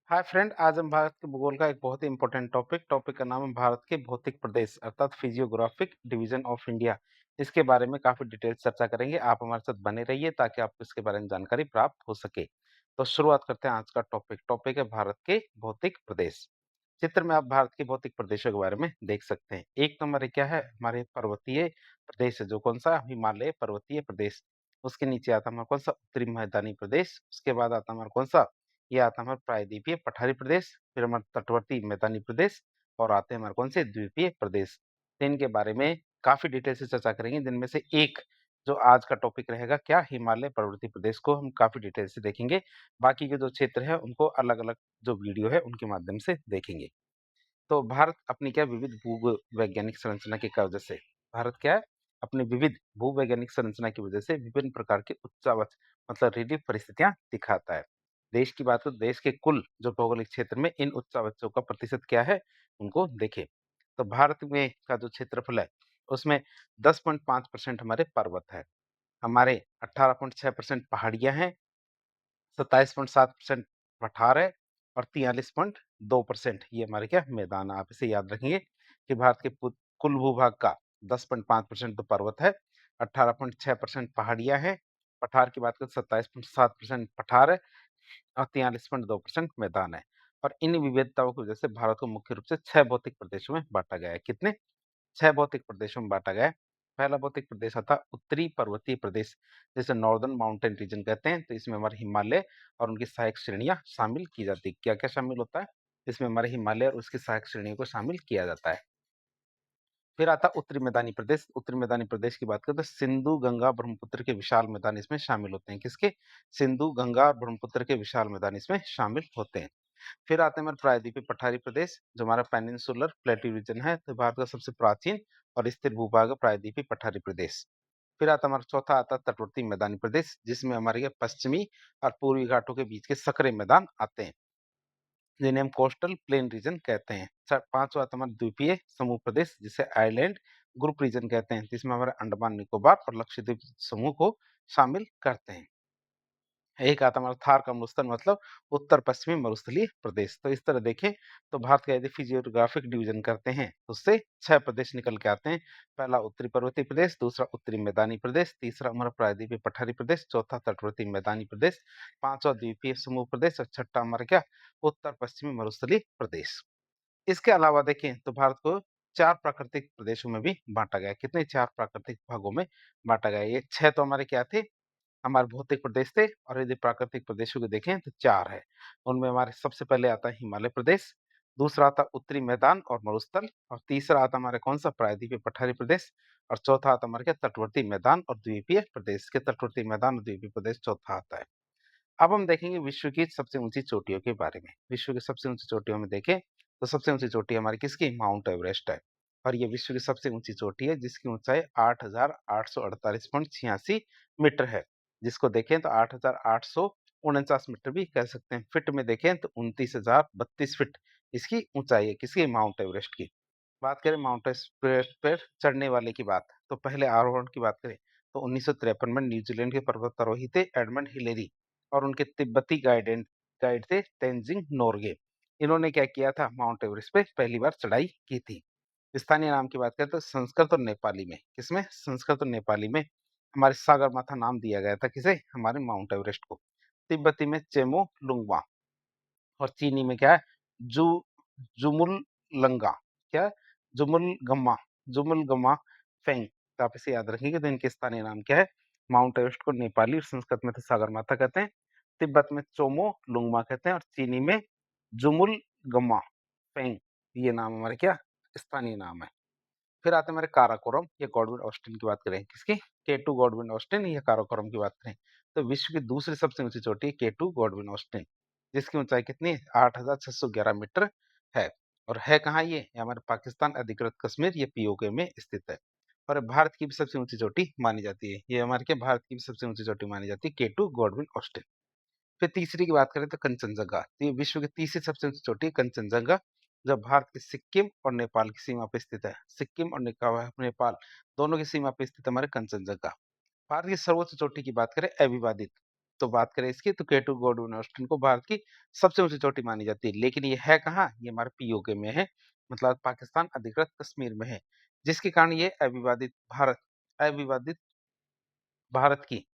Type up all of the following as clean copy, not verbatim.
Hi friend, आज हम भारत के भूगोल का एक बहुत ही इंपॉर्टेंट टॉपिक का नाम है भारत के भौतिक प्रदेश अर्थात फिजियोग्राफिक डिवीजन ऑफ इंडिया। इसके बारे में काफी डिटेल चर्चा करेंगे। आप हमारे साथ बने रहिए ताकि आपको इसके बारे में जानकारी प्राप्त हो सके। तो शुरुआत करते हैं आज का टॉपिक है भारत के भौतिक प्रदेश। चित्र में आप भारत के भौतिक प्रदेशों के बारे में देख सकते हैं। एक नंबर है क्या है, हमारे पर्वतीय प्रदेश है, जो कौन सा हिमालय पर्वतीय प्रदेश। उसके नीचे आता है हमारा कौन सा, उत्तरी मैदानी प्रदेश। उसके बाद आता है हमारा कौन सा, ये आता है हमारा प्रायद्वीपीय पठारी प्रदेश। फिर हमारा तटवर्ती मैदानी प्रदेश और आते हैं हमारे कौन से, द्वीपीय प्रदेश। तो इनके बारे में काफी डिटेल से चर्चा करेंगे, जिनमें से एक जो आज का टॉपिक रहेगा क्या, हिमालय पर्वतीय प्रदेश को हम काफी डिटेल से देखेंगे। बाकी के जो क्षेत्र है उनको अलग अलग जो वीडियो है उनके माध्यम से देखेंगे। तो भारत अपनी क्या विविध भूवैज्ञानिक संरचना की वजह से, भारत क्या है, अपनी विविध भूवैज्ञानिक संरचना की वजह से विभिन्न प्रकार के उच्चावच मतलब रिलीफ परिस्थितियां दिखाता है। देश की बात करें, देश के कुल जो भौगोलिक क्षेत्र में इन उच्चावचों का प्रतिशत क्या है, उनको देखें। तो भारत में का जो क्षेत्रफल है उसमें 10.5% हमारे पर्वत है, हमारे 18.6% पहाड़ियां हैं, 27.7% पठार है और 43.2% ये हमारे क्या, मैदान है। आप इसे याद रखेंगे कि भारत के कुल भूभाग का 10.5% तो पर्वत है, 18.6% पहाड़ियां हैं, पठार की बात करें 27.7% पठार है और 43.2% मैदान है। और इन विविधताओं की वजह से भारत को मुख्य रूप से 6 भौतिक प्रदेशों में बांटा गया है। कितने, 6 भौतिक प्रदेशों में बांटा गया है। पहला भौतिक प्रदेश आता उत्तरी पर्वतीय प्रदेश, जिसे नॉर्दर्न माउंटेन रीजन कहते हैं। तो इसमें हमारे हिमालय और उनकी सहायक श्रेणियां शामिल की जाती है। क्या क्या शामिल होता है इसमें, हमारे हिमालय और उसकी सहायक श्रेणियों को शामिल किया जाता है। फिर आता उत्तरी मैदानी प्रदेश। उत्तरी मैदानी प्रदेश की बात करें तो सिंधु गंगा ब्रह्मपुत्र के विशाल मैदान इसमें शामिल होते हैं। किसके, सिंधु गंगा और ब्रह्मपुत्र के विशाल मैदान इसमें शामिल होते हैं। फिर आते हैं हमारे प्रायद्वीपीय पठारी प्रदेश, जो हमारा पेनिनसुलर प्लेटू रीजन है। तो भारत का सबसे प्राचीन और स्थिर भूभाग है प्रायद्वीपीय पठारी प्रदेश। फिर आता हमारा चौथा आता तटवर्ती मैदानी प्रदेश, जिसमें हमारे ये पश्चिमी और पूर्वी घाटों के बीच के सकरे मैदान आते हैं, जिन्हें हम कोस्टल प्लेन रीजन कहते हैं। पांचवा आता हमारा द्वीपीय समूह प्रदेश, जिसे आइलैंड ग्रुप रीजन कहते हैं, जिसमें हमारे अंडमान निकोबार और लक्षद्वीप समूह को शामिल करते हैं। एक आता हमारा थार का मरुस्थल मतलब उत्तर पश्चिमी मरुस्थलीय प्रदेश। तो इस तरह देखें तो भारत का यदि फिजियोग्राफिक डिवीजन करते हैं तो उससे 6 प्रदेश निकल के आते हैं। पहला उत्तरी पर्वतीय प्रदेश, दूसरा उत्तरी मैदानी प्रदेश, तीसरा हमारा प्रायद्वीपीय पठारी प्रदेश, चौथा तटवर्ती मैदानी प्रदेश, पांचवा द्वीपीय समूह प्रदेश और छठा हमारा क्या, उत्तर पश्चिमी मरुस्थलीय प्रदेश। इसके अलावा देखें तो भारत को 4 प्राकृतिक प्रदेशों में भी बांटा गया है। कितने, 4 प्राकृतिक भागों में बांटा गया है। ये 6 तो हमारे क्या थे, हमारे भौतिक प्रदेश थे। और यदि प्राकृतिक प्रदेशों को देखें तो 4 है। उनमें हमारे सबसे पहले आता है हिमालय प्रदेश, दूसरा आता उत्तरी मैदान और मरुस्थल, और तीसरा आता हमारे कौन सा, प्रायद्वीपीय पठारी प्रदेश, और चौथा आता हमारे क्या, तटवर्ती मैदान और द्वीपीय प्रदेश। के तटवर्ती मैदान और द्वीपीय प्रदेश चौथा आता है। अब हम देखेंगे विश्व की सबसे ऊंची चोटियों के बारे में। विश्व की सबसे ऊंची चोटियों में देखें तो सबसे ऊंची चोटी हमारी किसकी, माउंट एवरेस्ट है। और ये विश्व की सबसे ऊंची चोटी है, जिसकी ऊंचाई 8,848.86 मीटर है। जिसको देखें तो 8,849 मीटर भी कह सकते हैं। फिट में देखें तो 29,032 फीट इसकी ऊंचाई है, किसकी, माउंट एवरेस्ट की। बात करें माउंट एवरेस्ट पर चढ़ने वाले की बात, तो पहले आरोहण की बात करें तो 1953 में न्यूजीलैंड के पर्वतारोही थे एडमंड हिलेरी, और उनके तिब्बती गाइड थे तेंजिंग नोरगे। इन्होंने क्या किया था, माउंट एवरेस्ट पे पहली बार चढ़ाई की थी। स्थानीय नाम की बात करें तो संस्कृत और नेपाली में, किसमें, संस्कृत और नेपाली में हमारे सागरमाथा नाम दिया गया था, किसे, हमारे माउंट एवरेस्ट को। तिब्बती में चेमो लुंगवा, और चीनी में क्या है, जू जुमुल लंगा, क्या है, जुमुलगम्मा, जुमुलगम्मा फेंग। तो आप इसे याद रखेंगे। तो इनके स्थानीय नाम क्या है, माउंट एवरेस्ट को नेपाली और संस्कृत में तो सागरमाथा कहते हैं, तिब्बत में चोमो लुंगमा कहते हैं, और चीनी में जुमुलगम्मा फेंग। ये नाम हमारे क्या, स्थानीय नाम है। फिर आते हैं हमारे काराकोरम या गॉडविन ऑस्टिन की बात करें, किसकी, केटू गॉडविन ऑस्टिन या काराकोरम की बात करें तो विश्व की दूसरी सबसे ऊंची चोटी है केटू गॉडविन ऑस्टिन, जिसकी ऊंचाई कितनी है, 8,611 मीटर है। और है कहाँ ये हमारे पाकिस्तान अधिकृत कश्मीर, ये पीओके में स्थित है। और भारत की भी सबसे ऊंची चोटी मानी जाती है, ये हमारे क्या, भारत की भी सबसे ऊंची चोटी मानी जाती है केटू गॉडविन ऑस्टिन। फिर तीसरी की बात करें तो कंचनजंगा, तो ये विश्व की तीसरी सबसे ऊंची चोटी है कंचनजंगा, जो भारत के सिक्किम और नेपाल की सीमा पर स्थित है। सिक्किम और नेपाल दोनों की सीमा पर स्थित हमारे कंचनजंगा। भारत की सर्वोच्च चोटी की बात करें अविवादित, तो बात करें इसकी तो केटू गॉडविन ऑस्टिन को भारत की सबसे ऊँची चोटी मानी जाती है। लेकिन ये है कहाँ? ये हमारे पीओके में है, मतलब पाकिस्तान अधिकृत कश्मीर में है। जिसके कारण ये अविवादित भारत की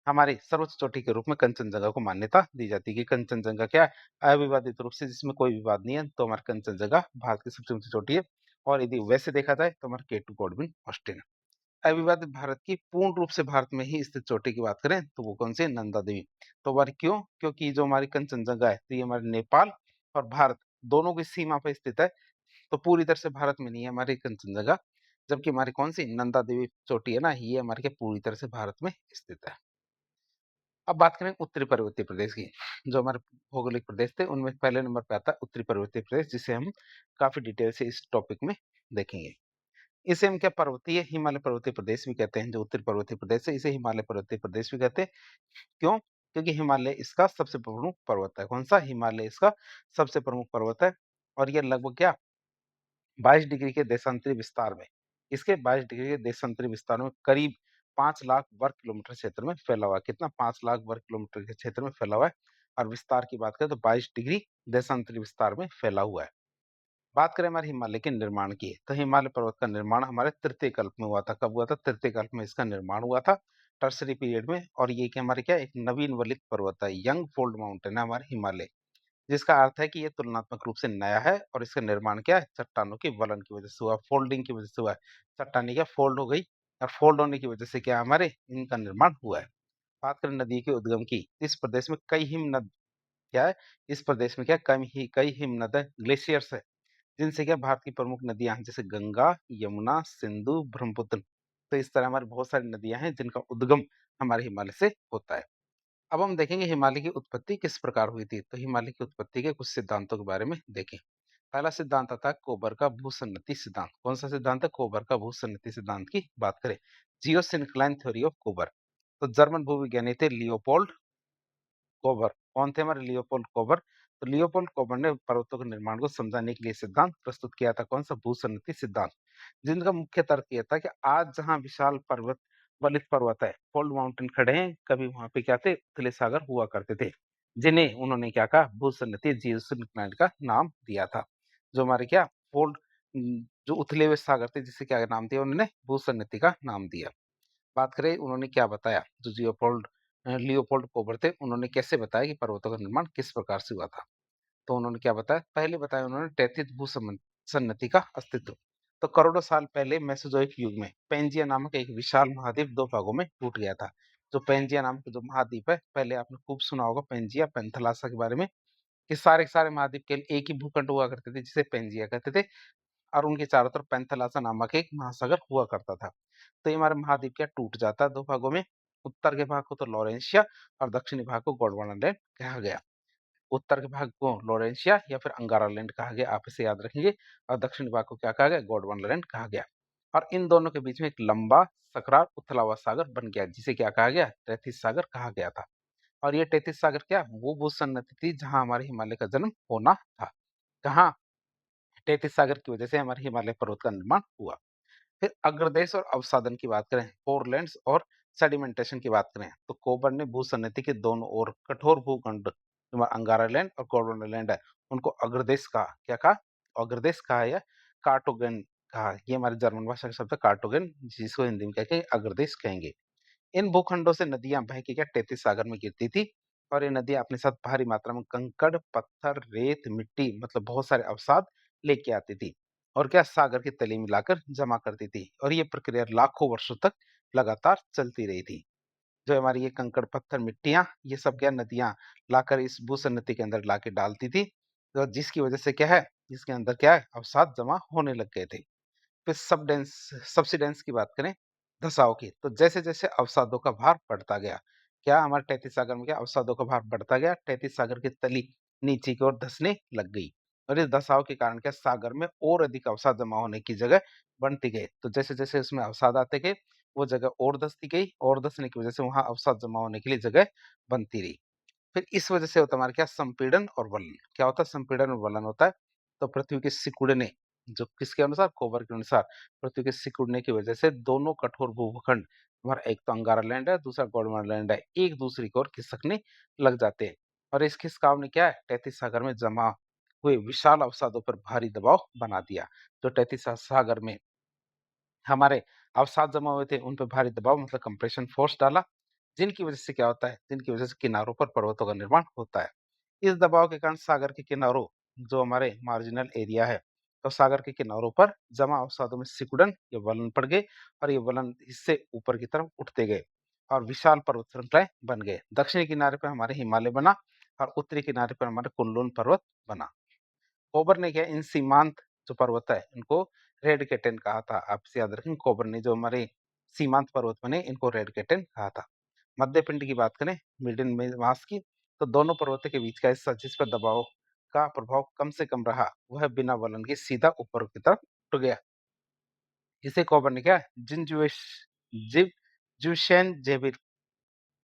हमारी सर्वोच्च चोटी के रूप में कंचनजंगा को मान्यता दी जाती है कि कंचनजंगा क्या है? अविवादित रूप से जिसमें कोई विवाद नहीं है, तो हमारा कंचनजंगा भारत की सबसे ऊँची चोटी है। और यदि वैसे देखा जाए तो हमारा केटू गॉडविन ऑस्टिन है। अविवादित भारत की पूर्ण रूप से भारत में ही स्थित चोटी की बात करें तो वो कौन सी है? नंदा देवी। तो हमारी क्यों? क्योंकि जो हमारी कंचनजंगा है तो ये हमारे नेपाल और भारत दोनों की सीमा पे स्थित है। तो पूरी तरह से भारत में नहीं है हमारी कंचनजंगा, जबकि हमारी कौन सी नंदा देवी चोटी है ना, ये हमारे क्या पूरी तरह से भारत में स्थित है। अब बात करें उत्तरी पर्वतीय प्रदेश की। जो हमारे भौगोलिक प्रदेश थे उनमें पहले नंबर पे आता है उत्तरी पर्वतीय प्रदेश, जिसे हम काफी डिटेल से इस टॉपिक में देखेंगे। इसे हम क्या पर्वतीय हिमालय पर्वतीय प्रदेश भी कहते हैं। जो उत्तरी पर्वतीय प्रदेश है इसे हिमालय पर्वतीय प्रदेश भी कहते हैं। क्यों? क्योंकि हिमालय इसका सबसे प्रमुख पर्वत है। कौन सा? हिमालय इसका सबसे प्रमुख पर्वत है। और ये लगभग क्या 22 डिग्री के देशांतरी विस्तार में, इसके 22 डिग्री के देशांतरी विस्तार में करीब 5 लाख वर्ग किलोमीटर क्षेत्र में फैला हुआ है। कितना? 5 लाख वर्ग किलोमीटर के क्षेत्र में फैला हुआ है। और विस्तार की बात करें तो 22 डिग्री देशांतरी विस्तार में फैला हुआ है। बात करें हमारे हिमालय के निर्माण की, तो हिमालय पर्वत का निर्माण हमारे तृतीय कल्प में हुआ था। कब हुआ था? तृतीय कल्प में इसका निर्माण हुआ था, टर्सरी पीरियड में। और ये कि हमारे क्या एक नवीन वलित पर्वत है, यंग फोल्ड माउंटेन है हमारे हिमालय, जिसका अर्थ है कि ये तुलनात्मक रूप से नया है। और इसका निर्माण क्या है? चट्टानों के वलन की वजह से हुआ, फोल्डिंग की वजह से हुआ है। चट्टानी क्या फोल्ड हो गई, और फोल्ड होने की वजह से क्या हमारे इनका निर्माण हुआ है। बात करें नदी के उद्गम की, इस प्रदेश में कई हिमनद क्या है? इस प्रदेश में क्या कई हिमनद ग्लेशियर्स है, जिनसे क्या भारत की प्रमुख नदियां हैं, जैसे गंगा, यमुना, सिंधु, ब्रह्मपुत्र। तो इस तरह हमारी बहुत सारी नदियां हैं जिनका उद्गम हमारे हिमालय से होता है। अब हम देखेंगे हिमालय की उत्पत्ति किस प्रकार हुई थी। तो हिमालय की उत्पत्ति के कुछ सिद्धांतों के बारे में देखें। पहला सिद्धांत आता है कोबर का भूसन्नति सिद्धांत। कौन सा सिद्धांत है? कोबर का भूसन्नति सिद्धांत की बात करें। जियोसिंक्लाइन थ्योरी ऑफ कोबर। तो जर्मन भूविज्ञानी थे लियोपोल्ड कोबर। कौन थे हमारे? लियोपोल्ड कोबर। तो लियोपोल्ड कोबर ने पर्वतों के निर्माण को समझाने के लिए सिद्धांत प्रस्तुत किया था। कौन सा? भूसन्नति सिद्धांत। जिनका मुख्य तर्क ये था कि आज जहाँ विशाल पर्वत वलित पर्वत है, फोल्ड माउंटेन खड़े हैं, कभी वहां पे क्या थे? उथले सागर हुआ करते थे, जिन्हें उन्होंने क्या कहा? भूसन्नति जियोसिंक्लाइन का नाम दिया था। जो हमारे क्या फोल्ड जो उथले हुए सागर थे, जिसे क्या नाम दिया उन्होंने? भूसन्नति का नाम दिया। बात करें उन्होंने क्या बताया, जो लियोपोल्ड कोबर थे, उन्होंने कैसे बताया कि पर्वतों का निर्माण किस प्रकार से हुआ था। तो उन्होंने क्या बताया? पहले बताया उन्होंने तैथित भूसन्नति का अस्तित्व। तो करोड़ों साल पहले मेसोजोइक युग में पेंजिया नामक एक विशाल महाद्वीप दो भागों में टूट गया था। जो पेंजिया नामक जो महाद्वीप है, पहले आपने खूब सुना होगा पेंजिया पेंथलासा के बारे में, कि सारे के सारे महाद्वीप के एक ही भूखंड हुआ करते थे, जिसे पेंजिया कहते थे। और उनके चारों तरफ पेंथलासा नामक एक महासागर हुआ करता था। तो ये हमारा महाद्वीप क्या टूट जाता है दो भागों में। उत्तर के भाग को तो लॉरेंशिया और दक्षिणी भाग को गोंडवाना लैंड कहा गया। उत्तर के भाग को लॉरेंशिया या फिर अंगारा लैंड कहा गया, आप इसे याद रखेंगे। और दक्षिणी भाग को क्या कहा गया? गोंडवाना लैंड कहा गया। और इन दोनों के बीच में एक लंबा सकरार उथला हुआ सागर बन गया, जिसे क्या कहा गया? तैथिस सागर कहा गया था। और ये तैथिस सागर क्या वो भूसन्नति थी जहां हमारे हिमालय का जन्म होना था। कहाँ? तैथिस सागर की वजह से हमारे हिमालय पर्वत का निर्माण हुआ। फिर अग्रदेश और अवसादन की बात करें, फोरलैंड्स और सेडिमेंटेशन की बात करें, तो कोबर ने भूसन्नति के दोनों ओर कठोर भूखंड जो हमारा अंगारा लैंड और गोंडवाना लैंड है, उनको अग्रदेश कहा। क्या कहा? अग्रदेश कहा या कार्टोगेन कहा। ये हमारे जर्मन भाषा का शब्द है कार्टोगेन, जिसको हिंदी में कहते हैं अग्रदेश कहेंगे। इन भूखंडों से नदियां बह के क्या तैतीस सागर में गिरती थी। और ये नदियां अपने साथ भारी मात्रा में कंकड़, पत्थर, रेत, मिट्टी, मतलब बहुत सारे अवसाद लेके आती थी। और क्या सागर की तली मिलाकर जमा करती थी। और ये प्रक्रिया लाखों वर्षों तक लगातार चलती रही थी। जो हमारी ये कंकड़, पत्थर, मिट्टियां, ये सब क्या नदियां लाकर इस भूसन्नति के अंदर लाके डालती थी। तो जिसकी वजह से क्या है, इसके अंदर क्या है, अवसाद जमा होने लग गए थे। फिर सब्सिडेंस की बात करें, धसाव की, तो जैसे-जैसे अवसादों का भार बढ़ता गया, क्या हमारे तैतीस सागर में क्या अवसादों का भार बढ़ता गया, तैतीस सागर की तली नीचे की ओर धंसने लग गई। और इस धसाव के कारण क्या सागर में और अधिक अवसाद जमा होने की जगह बनती गई। तो जैसे-जैसे उसमें अवसाद आते गए, वो जगह और धंसती गई, और धंसने की वजह से वहां अवसाद जमा होने के लिए जगह बनती रही। फिर इस वजह से होता है हमारे क्या संपीड़न और वलन। क्या होता है? संपीड़न और वलन होता है। तो पृथ्वी के सिकुड़ने, जो किसके अनुसार? कोबर के अनुसार, पृथ्वी के सिकुड़ने की वजह से दोनों कठोर भूखंड हमारा एक तो अंगारा लैंड है, दूसरा गोंडवाना लैंड है, एक दूसरे की ओर खिसकने लग जाते हैं। और इस खिसकाव ने क्या है, तैतीस सागर में जमा हुए विशाल अवसादों पर भारी दबाव बना दिया। जो तैतीस सागर में हमारे अवसाद जमा हुए थे, उन पे भारी दबाव मतलब कंप्रेशन फोर्स डाला, जिनकी वजह से क्या होता है, जिनकी वजह से किनारों पर पर्वतों का निर्माण होता है। इस दबाव के कारण सागर के किनारों, जो हमारे मार्जिनल एरिया है, तो सागर के किनारों पर जमा अवसादों में सिकुड़न या वलन पड़ गए, और ये वलन इससे ऊपर की तरफ उठते गए और विशाल पर्वत श्रृंखलाएं बन गए। दक्षिणी किनारे पर हमारे हिमालय बना और उत्तरी किनारे पर हमारे कुनलुन पर्वत बना। कोबर ने क्या इन सीमांत जो पर्वत है, इनको रेड केटन कहा था। आप इसे याद रखें, कोबर ने जो हमारे सीमांत पर्वत बने, इनको रेड केटन कहा था। मध्य पिंड की बात करें, मिडिल में मास की, तो दोनों पर्वतों के बीच का हिस्सा जिस पर दबाव का प्रभाव कम से कम रहा, वह बिना वलन के सीधा ऊपर की तरफ उठ गया। इसे कोबर ने क्या जिंजुएश जिव जुशेन जेविक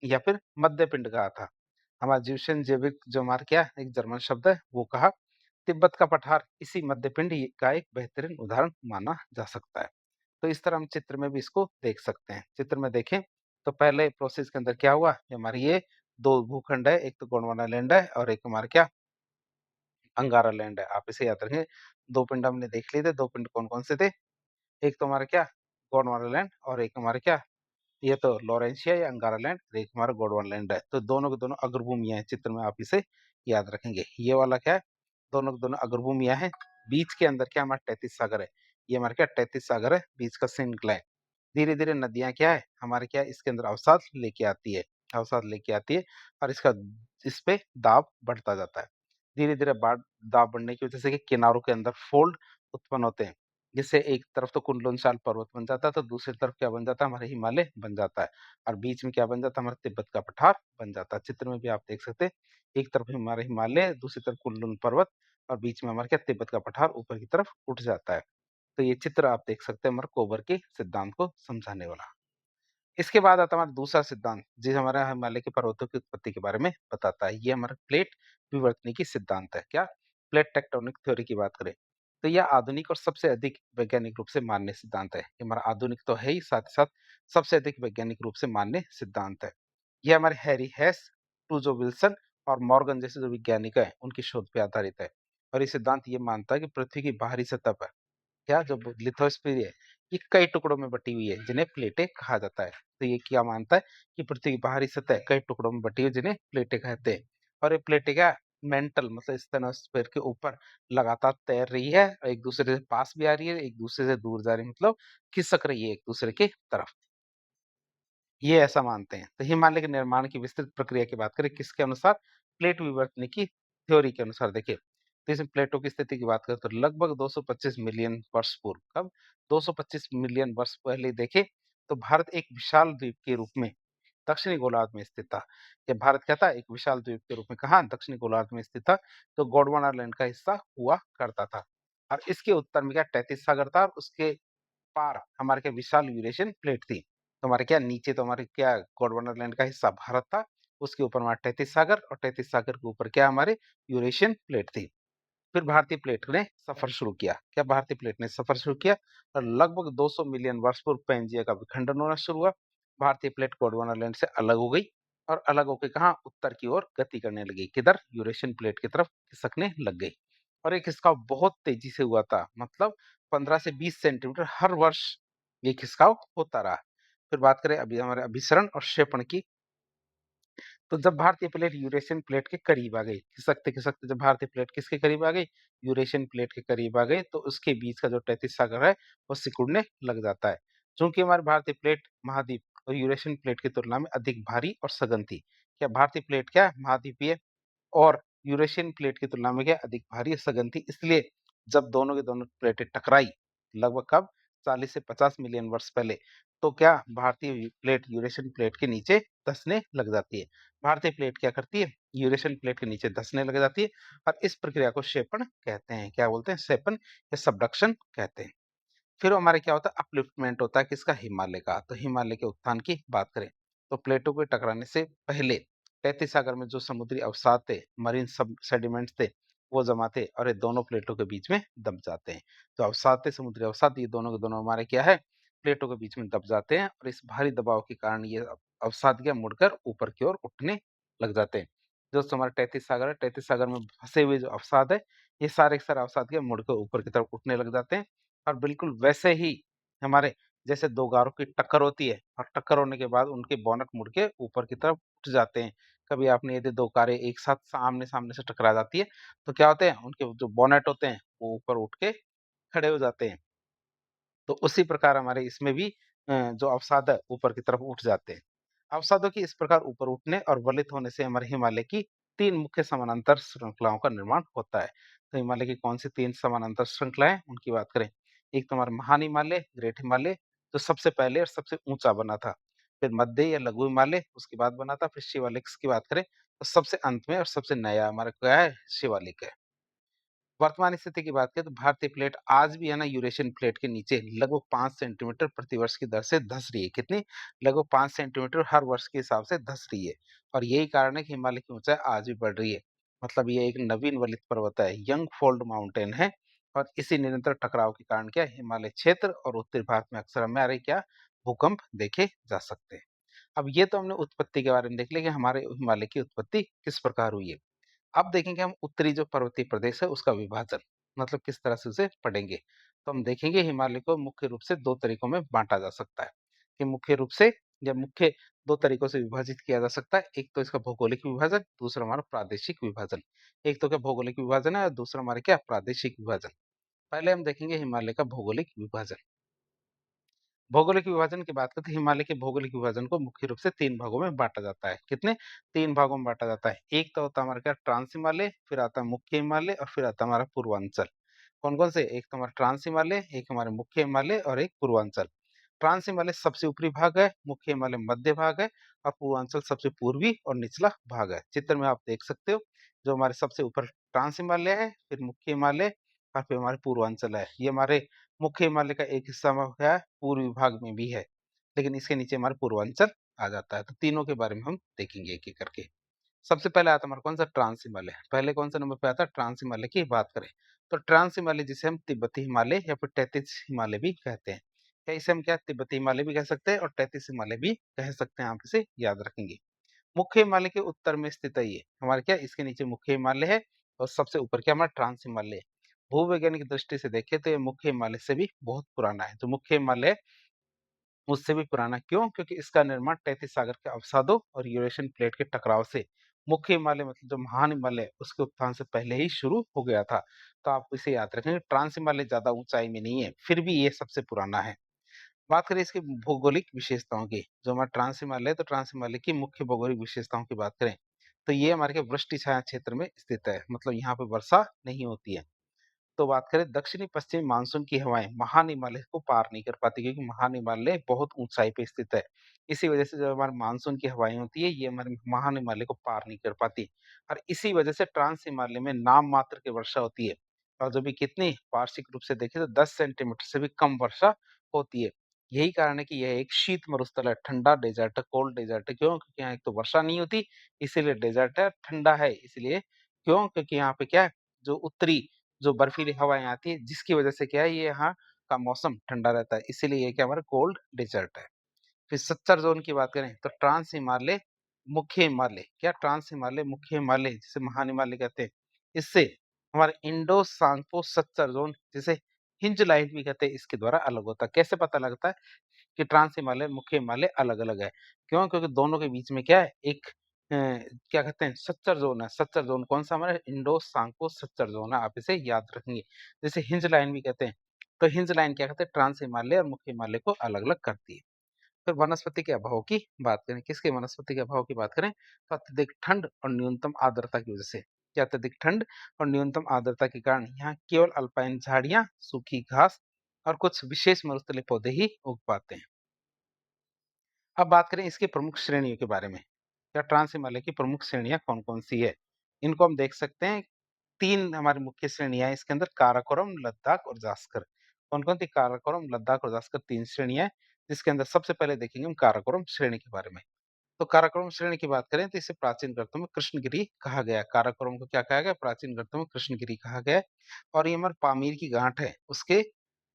या फिर मध्य पिंड कहा था। हमारा ज्यूशन जेविक जो हमारा क्या एक जर्मन शब्द है, वो कहा। तिब्बत का पठार इसी मध्यपिंड का एक बेहतरीन उदाहरण माना जा सकता है। तो इस तरह हम चित्र में भी इसको देख सकते हैं। चित्र में देखें तो पहले प्रोसेस के अंदर क्या हुआ, हमारे ये दो भूखंड है, एक तो गोंडवाना लैंड है और एक हमारा क्या अंगारा लैंड है। आप इसे याद रखें। दो पिंड हमने देख लिए थे। दो पिंड कौन कौन से थे, एक तो हमारा क्या गोंडवाना लैंड और एक हमारा क्या ये तो लॉरेंशिया या अंगारालैंड, एक हमारा गोंडवाना है। तो दोनों के दोनों अग्रभूमियां हैं। चित्र में आप इसे याद रखेंगे। ये वाला क्या है, दोनों के दोनों अग्रभूमियां हैं। बीच के अंदर क्या हमारा 33 सागर है। ये हमारा क्या 33 सागर है, बीच का श्रृंखला है। धीरे धीरे नदियां क्या है हमारे क्या इसके अंदर अवसाद लेके आती है, अवसाद लेके आती है, और इसका इस पे दाब बढ़ता जाता है। धीरे धीरे दाब बढ़ने की वजह से किनारों के अंदर फोल्ड उत्पन्न होते हैं, जिससे एक तरफ तो कुनलुन पर्वत बन जाता है, तो दूसरी तरफ क्या बन जाता है, हमारे हिमालय बन जाता है। और बीच में क्या बन जाता है, हमारा तिब्बत का पठार बन जाता है। चित्र में भी आप देख सकते हैं, एक तरफ हमारे हिमालय, दूसरी तरफ कुनलुन पर्वत, और बीच में हमारे क्या तिब्बत का पठार ऊपर की तरफ उठ जाता है। तो ये चित्र आप देख सकते हैं, हमारे कोबर के सिद्धांत को समझाने वाला। इसके बाद आता है हमारा दूसरा सिद्धांत, जो हमारा हिमालय के पर्वतों की उत्पत्ति के बारे में बताता है। ये हमारा प्लेट विवर्तनिकी सिद्धांत है। क्या प्लेट टेक्टोनिक थ्योरी की बात करें तो यह आधुनिक और सबसे अधिक वैज्ञानिक रूप से मान्य सिद्धांत है। ये हमारा आधुनिक तो है ही, साथ ही साथ सबसे अधिक वैज्ञानिक रूप से मान्य सिद्धांत है। यह हमारे हैरी हेस, टूजो विल्सन और मॉर्गन जैसे जो वैज्ञानिक है, उनकी शोध पे आधारित है। और ये सिद्धांत ये मानता है कि पृथ्वी की बाहरी सतह पर क्या जो लिथोस्फीयर है, ये कई टुकड़ों में बटी हुई है, जिन्हें प्लेटें कहा जाता है। तो ये क्या मानता है कि पृथ्वी की बाहरी सतह कई टुकड़ों में बटी हुई, जिन्हें प्लेटें कहते हैं। और ये प्लेटें क्या मेंटल मतलब स्टेनोस्फीयर के ऊपर लगातार तैर रही है, और एक दूसरे से पास भी आ रही है, एक दूसरे से दूर जा रही है, मतलब खिसक रही है एक दूसरे की तरफ। ये ऐसा मानते हैं। तो हिमालय के निर्माण की विस्तृत प्रक्रिया की बात करें किसके अनुसार, प्लेट विवर्तन की थ्योरी के अनुसार। देखिए तो इसमें प्लेटों की स्थिति की बात करें तो लगभग 225 मिलियन वर्ष पूर्व, कब 225 मिलियन वर्ष पहले देखे तो भारत एक विशाल द्वीप के रूप में दक्षिणी गोलार्ध में स्थित था। जब भारत क्या था, एक विशाल द्वीप के रूप में कहा दक्षिणी गोलार्ध में स्थित था, तो गोंडवाना लैंड का हिस्सा हुआ करता था। और इसके उत्तर में क्या 33 सागर था, और उसके पार हमारे क्या विशाल यूरेशियन प्लेट थी। तो हमारे क्या नीचे तो हमारे क्या गोंडवाना लैंड का हिस्सा भारत था, उसके ऊपर हमारा 33 सागर, और 33 सागर के ऊपर क्या हमारे यूरेशियन प्लेट थी। फिर भारतीय प्लेट ने सफर शुरू किया। क्या भारतीय प्लेट ने सफर शुरू किया, और लगभग 200 मिलियन वर्ष पूर्व पैंजिया का विखंडन होना शुरू हुआ। भारतीय प्लेट गोंडवाना लैंड से अलग हो गई, और अलग होकर कहा उत्तर की ओर गति करने लगी, किधर यूरेशियन प्लेट की तरफ खिसकने लग गई। और एक खिसकाव बहुत तेजी से हुआ था, मतलब 15 से 20 सेंटीमीटर हर वर्ष ये खिसकाव होता रहा। फिर बात करें अभी हमारे अभिसरण और क्षेपण की, तो जब भारतीय प्लेट यूरेशियन प्लेट के करीब आ गई, खिसकते खिसकते जब भारतीय प्लेट किसके करीब आ गई, यूरेशियन प्लेट के करीब आ गई, तो उसके बीच का जो 33 सागर है वो सिकुड़ने लग जाता है। चूंकि हमारी भारतीय प्लेट महाद्वीप और यूरेशियन प्लेट की तुलना में अधिक भारी और सघन थी। क्या भारतीय प्लेट क्या महाद्वीपीय और यूरेशियन प्लेट की तुलना में क्या अधिक भारी और सघन थी, इसलिए जब दोनों की दोनों प्लेटें टकराई लगभग कब 40 से 50 मिलियन वर्ष पहले, तो क्या भारतीय प्लेट यूरेशियन प्लेट के नीचे धंसने लग जाती है। भारतीय प्लेट क्या करती है, यूरेशियन प्लेट के नीचे धंसने लग जाती है, और इस प्रक्रिया को क्षेपण कहते हैं। क्या बोलते हैं, क्षेपण या सबडक्शन कहते हैं। फिर हमारे क्या होता है, अपलिफ्टमेंट होता है किसका, हिमालय का। तो हिमालय के उत्थान की बात करें तो प्लेटों के टकराने से पहले 33 सागर में जो समुद्री अवसाद थे, मरीन सब सेडिमेंट्स थे, वो जमा थे, और ये दोनों प्लेटों के बीच में दब जाते हैं। तो अवसाद थे, समुद्री अवसाद, ये दोनों के दोनों हमारे क्या है, प्लेटों के बीच में दब जाते हैं और इस भारी दबाव के कारण ये अवसादीय मुड़कर ऊपर की ओर उठने लग जाते हैं। जो हमारा तैतीस सागर है, तैतीस सागर में फँसे हुए जो अवसाद है, ये सारे के सारे अवसादीय मुड़कर ऊपर की तरफ उठने लग जाते हैं और बिल्कुल वैसे ही हमारे जैसे 2 गारों की टक्कर होती है और टक्कर होने के बाद उनके बोनट मुड़ के ऊपर की तरफ उठ जाते हैं। कभी आपने यदि 2 कारें एक साथ आमने-सामने से टकरा जाती है, तो क्या होते हैं, उनके जो बोनट होते हैं, वो ऊपर उठ के खड़े हो जाते हैं। तो उसी प्रकार हमारे इसमें भी जो अवसाद है ऊपर की तरफ उठ जाते हैं। अवसादों की इस प्रकार ऊपर उठने और वलित होने से हमारे हिमालय की 3 मुख्य समानांतर श्रृंखलाओं का निर्माण होता है। तो हिमालय की कौन सी 3 समानांतर श्रृंखलाएँ हैं, उनकी बात करें। एक तो हमारा महान हिमालय, ग्रेट हिमालय, जो सबसे पहले और सबसे ऊँचा बना था। फिर मध्य या लघु हिमालय उसके बाद बना था, फिर शिवालिक की बात करें, तो सबसे अंत में और सबसे नया हमारा क्या है, शिवालिक है। वर्तमान स्थिति की बात करें तो भारतीय प्लेट आज भी है ना यूरेशियन प्लेट के नीचे लगभग 5 सेंटीमीटर प्रति वर्ष की दर से धँस रही है। कितनी? लगभग 5 सेंटीमीटर हर वर्ष के हिसाब से धँस रही है और यही कारण है कि हिमालय की ऊँचाई आज भी बढ़ रही है। मतलब ये एक नवीन वलित पर्वत है, यंग फोल्ड माउंटेन है और इसी निरंतर टकराव के कारण क्या हिमालय क्षेत्र और उत्तरी भारत में अक्सर हमारे क्या भूकंप देखे जा सकते हैं। अब ये तो हमने उत्पत्ति के बारे में देख लिया कि हमारे हिमालय की उत्पत्ति किस प्रकार हुई है। अब देखेंगे हम उत्तरी जो पर्वतीय प्रदेश है उसका विभाजन, मतलब किस तरह से उसे पढ़ेंगे। तो हम देखेंगे हिमालय को मुख्य रूप से 2 तरीकों में बाँटा जा सकता है, कि मुख्य रूप से या मुख्य 2 तरीकों से विभाजित किया जा सकता है। एक तो इसका भौगोलिक विभाजन, दूसरा हमारा प्रादेशिक विभाजन। एक तो क्या भौगोलिक विभाजन है और दूसरा हमारा क्या प्रादेशिक विभाजन। पहले हम देखेंगे हिमालय का भौगोलिक विभाजन। भौगोलिक विभाजन की बात करें तो हिमालय के भौगोलिक विभाजन को मुख्य रूप से 3 भागों में बाँटा जाता है। कितने? 3 भागों में बाँटा जाता है। एक तो होता है हमारा क्या ट्रांस हिमालय, फिर आता है मुख्य हिमालय और फिर आता है हमारा पूर्वांचल। कौन-कौन से? एक तो हमारा ट्रांस हिमालय, एक हमारा मुख्य हिमालय और एक पूर्वांचल। ट्रांस हिमालय सबसे ऊपरी भाग है, मुख्य हिमालय मध्य भाग है और पूर्वांचल सबसे पूर्वी और निचला भाग है। चित्र में आप देख सकते हो, जो हमारे सबसे ऊपर ट्रांस हिमालय है, फिर मुख्य हिमालय और फिर हमारे पूर्वांचल है। ये हमारे मुख्य हिमालय का एक हिस्सा में क्या है, पूर्वी भाग में भी है, लेकिन इसके नीचे हमारा पूर्वांचल आ जाता है। तो तीनों के बारे में हम देखेंगे एक-एक करके। सबसे पहले आता है हमारा कौन-सा ट्रांस हिमालय। पहले कौन-सा नंबर पे आता है? ट्रांस हिमालय की बात करें, तो ट्रांस हिमालय जिसे हम तिब्बती हिमालय या फिर 33 हिमालय भी कहते हैं। या इसे हम क्या तिब्बती हिमालय भी कह सकते हैं और 33 हिमालय भी कह सकते हैं, आप इसे याद रखेंगे। मुख्य हिमालय के उत्तर में स्थित है ये। हमारे क्या इसके नीचे मुख्य हिमालय है और सबसे ऊपर क्या हमारा ट्रांस हिमालय है। भूवैज्ञानिक दृष्टि से देखें तो ये मुख्य हिमालय से भी बहुत पुराना है। जो मुख्य हिमालय है उससे भी पुराना क्यों? क्योंकि इसका निर्माण 33 सागर के अवसादों और यूरेशियन प्लेट के टकराव से मुख्य हिमालय मतलब जो महान हिमालय है, उसके उत्थान से पहले ही शुरू हो गया था। तो आप इसे याद रखेंगे ट्रांस हिमालय ज़्यादा ऊँचाई में नहीं है, फिर भी ये सबसे पुराना है। बात करें इसकी भौगोलिक विशेषताओं की, जो हमारा ट्रांस हिमालय है, तो ट्रांस हिमालय की मुख्य भौगोलिक विशेषताओं की बात करें, तो ये हमारे क्या वृष्टि छाया क्षेत्र में स्थित है, मतलब यहाँ पे वर्षा नहीं होती है। तो बात करें दक्षिणी पश्चिमी मानसून की हवाएँ महान हिमालय को पार नहीं कर पाती क्योंकि महान हिमालय बहुत ऊँचाई पे स्थित है। इसी वजह से जो हमारे मानसून की हवाएँ होती है, ये हमारे महान हिमालय को पार नहीं कर पाती और इसी वजह से ट्रांस हिमालय में नाम मात्र की वर्षा होती है और जो भी कितनी वार्षिक रूप से देखें तो 10 सेंटीमीटर से भी कम वर्षा होती है। यही कारण है कि यह एक शीत मरुस्थल है, ठंडा डेज़र्ट है, कोल्ड डेज़र्ट है। क्यों? क्योंकि यहाँ एक तो वर्षा नहीं होती, इसीलिए डेज़र्ट है, ठंडा है इसलिए। क्यों? क्योंकि यहाँ पे क्या है, जो उत्तरी जो बर्फीली हवाएँ आती हैं, जिसकी वजह से क्या है, ये यहाँ का मौसम ठंडा रहता है, इसीलिए ये क्या हमारा कोल्ड डेज़र्ट है। फिर सच्चर ज़ोन की बात करें, तो ट्रांस हिमालय, मुख्य हिमालय, क्या ट्रांस हिमालय, मुख्य हिमालय, जिसे महान हिमालय कहते हैं, इससे हमारे इंडो-सांको सच्चर ज़ोन, जिसे हिंज लाइन भी कहते हैं, इसके द्वारा अलग होता है। कैसे पता लगता है कि ट्रांस हिमालय, मुख्य हिमालय अलग-अलग है? क्यों? क्योंकि दोनों के बीच में क्या है, एक क्या कहते हैं, सच्चर ज़ोन है। सच्चर ज़ोन कौन-सा हमारा इंडो-सांको सच्चर ज़ोन है, आप इसे याद रखेंगे। जिसे हिंज लाइन भी कहते हैं। तो हिंज लाइन क्या कहते हैं, ट्रांस हिमालय और मुख्य हिमालय को अलग-अलग करती है। फिर वनस्पति के अभाव की बात करें, किसके वनस्पति के अभाव की बात करें? तो अत्यधिक ठंड और न्यूनतम आर्द्रता की वजह से। क्या अत्यधिक ठंड और न्यूनतम आर्द्रता के कारण यहाँ केवल अल्पाइन झाड़ियाँ, सूखी घास और कुछ विशेष मरुस्थलीय पौधे ही उग पाते हैं। अब बात करें इसकी प्रमुख श्रेणियों के बारे में। क्या ट्रांस हिमालय की प्रमुख श्रेणियाँ कौन-कौन सी है? इनको हम देख सकते हैं, 3 हमारी मुख्य श्रेणियाँ हैं इसके अंदर काराकोरम, लद्दाख और जास्कर। कौन-कौन सी? काराकोरम, लद्दाख और जास्कर 3 श्रेणियाँ हैं, जिसके अंदर सबसे पहले देखेंगे हम काराकोरम श्रेणी के बारे में। तो काराकोरम श्रेणी की बात करें तो इसे प्राचीन ग्रंथों में कृष्णगिरी कहा गया है। काराकोरम को क्या कहा गया? प्राचीन ग्रंथों में कृष्णगिरी कहा गया है और ये हमारे पामीर की गाँठ है, उसके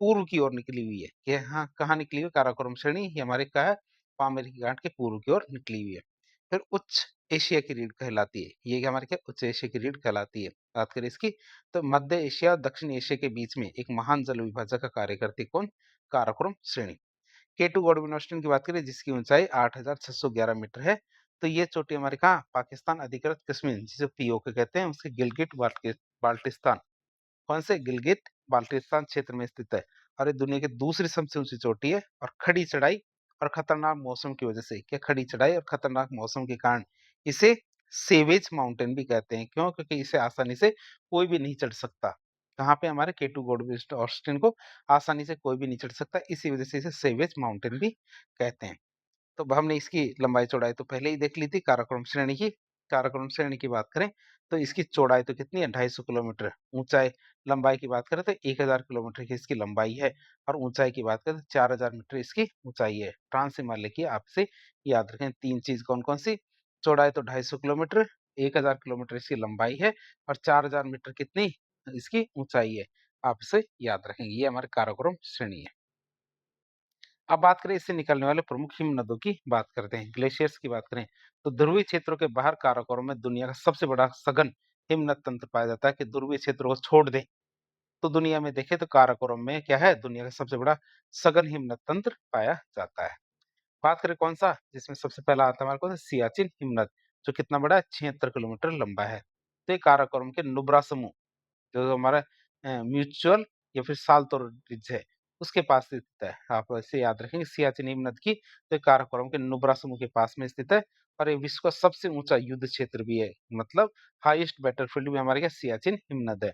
पूर्व की ओर निकली हुई है। कि हाँ, कहाँ निकली हुई है काराकोरम श्रेणी? ये हमारे क्या है? पामीर की गांठ के पूर्व की ओर निकली हुई है। फिर उच्च एशिया की रीढ़ कहलाती है। ये क्या हमारे क्या उच्च एशिया की रीढ़ कहलाती है। बात करें इसकी, तो मध्य एशिया और दक्षिण एशिया के बीच में एक महान जल विभाजक का कार्य करती है कौन? काराकोरम श्रेणी। केटू गॉडविनोस्टन की बात करें जिसकी ऊंचाई 8,611 मीटर है। तो ये चोटी हमारे कहाँ? पाकिस्तान अधिकृत कश्मीर जिसे पीओके कहते हैं उसके गिलगिट बाल्टिस्तान, कौन से? गिलगित बाल्टिस्तान क्षेत्र में स्थित है। और ये दुनिया की दूसरी सबसे ऊंची चोटी है। और खड़ी चढ़ाई और खतरनाक मौसम की वजह से, क्या खड़ी चढ़ाई और खतरनाक मौसम के कारण इसे सेवेज माउंटेन भी कहते हैं। क्यों? क्योंकि इसे आसानी से कोई भी नहीं चढ़ सकता। कहाँ पे? हमारे केटू गॉडविन ऑस्टिन को आसानी से कोई भी नहीं चढ़ सकता, इसी वजह से इसे सेवेज माउंटेन भी कहते हैं। तो अब हमने इसकी लंबाई चौड़ाई तो पहले ही देख ली थी काराकोरम श्रेणी की। काराकोरम श्रेणी की बात करें तो इसकी चौड़ाई तो कितनी है? 250 किलोमीटर। ऊंचाई लंबाई की बात करें तो 1000 किलोमीटर की इसकी लंबाई है। और ऊंचाई की बात करें तो 4000 मीटर इसकी ऊंचाई है। ट्रांस हिमालय की आपसे याद रखें तीन चीज कौन कौन सी? चौड़ाई तो 250 किलोमीटर, 1000 किलोमीटर इसकी लंबाई है, और 4000 मीटर कितनी इसकी ऊंचाई है। आप इसे याद रखेंगे। ये हमारे काराकोरम श्रेणी है। अब बात करें इससे निकलने वाले प्रमुख हिम नदों की बात करते हैं। ग्लेशियर्स की बात करें तो ध्रुवीय क्षेत्रों के बाहर काराकोरम में दुनिया का सबसे बड़ा सघन हिमनद तंत्र पाया जाता है। कि ध्रुवीय क्षेत्रों को छोड़ दें तो दुनिया में देखें तो काराकोरम में क्या है? दुनिया का सबसे बड़ा सघन हिमनद तंत्र पाया जाता है। बात करें कौन सा जिसमें सबसे पहला आता है हमारे को? सियाचिन हिमनद, जो कितना बड़ा है? 76 किलोमीटर लंबा है। तो ये काराकोरम के नुब्रा समूह, जो हमारा म्यूचुअल या फिर साल्तोरो रिज है, उसके पास स्थित है। आप इसे याद रखेंगे सियाचिन हिमनद की। तो ये काराकोरम के नुब्रा समूह के पास में स्थित है। और ये विश्व का सबसे ऊंचा युद्ध क्षेत्र भी है, मतलब हाईएस्ट बैटलफील्ड भी हमारे क्या सियाचिन हिमनद है।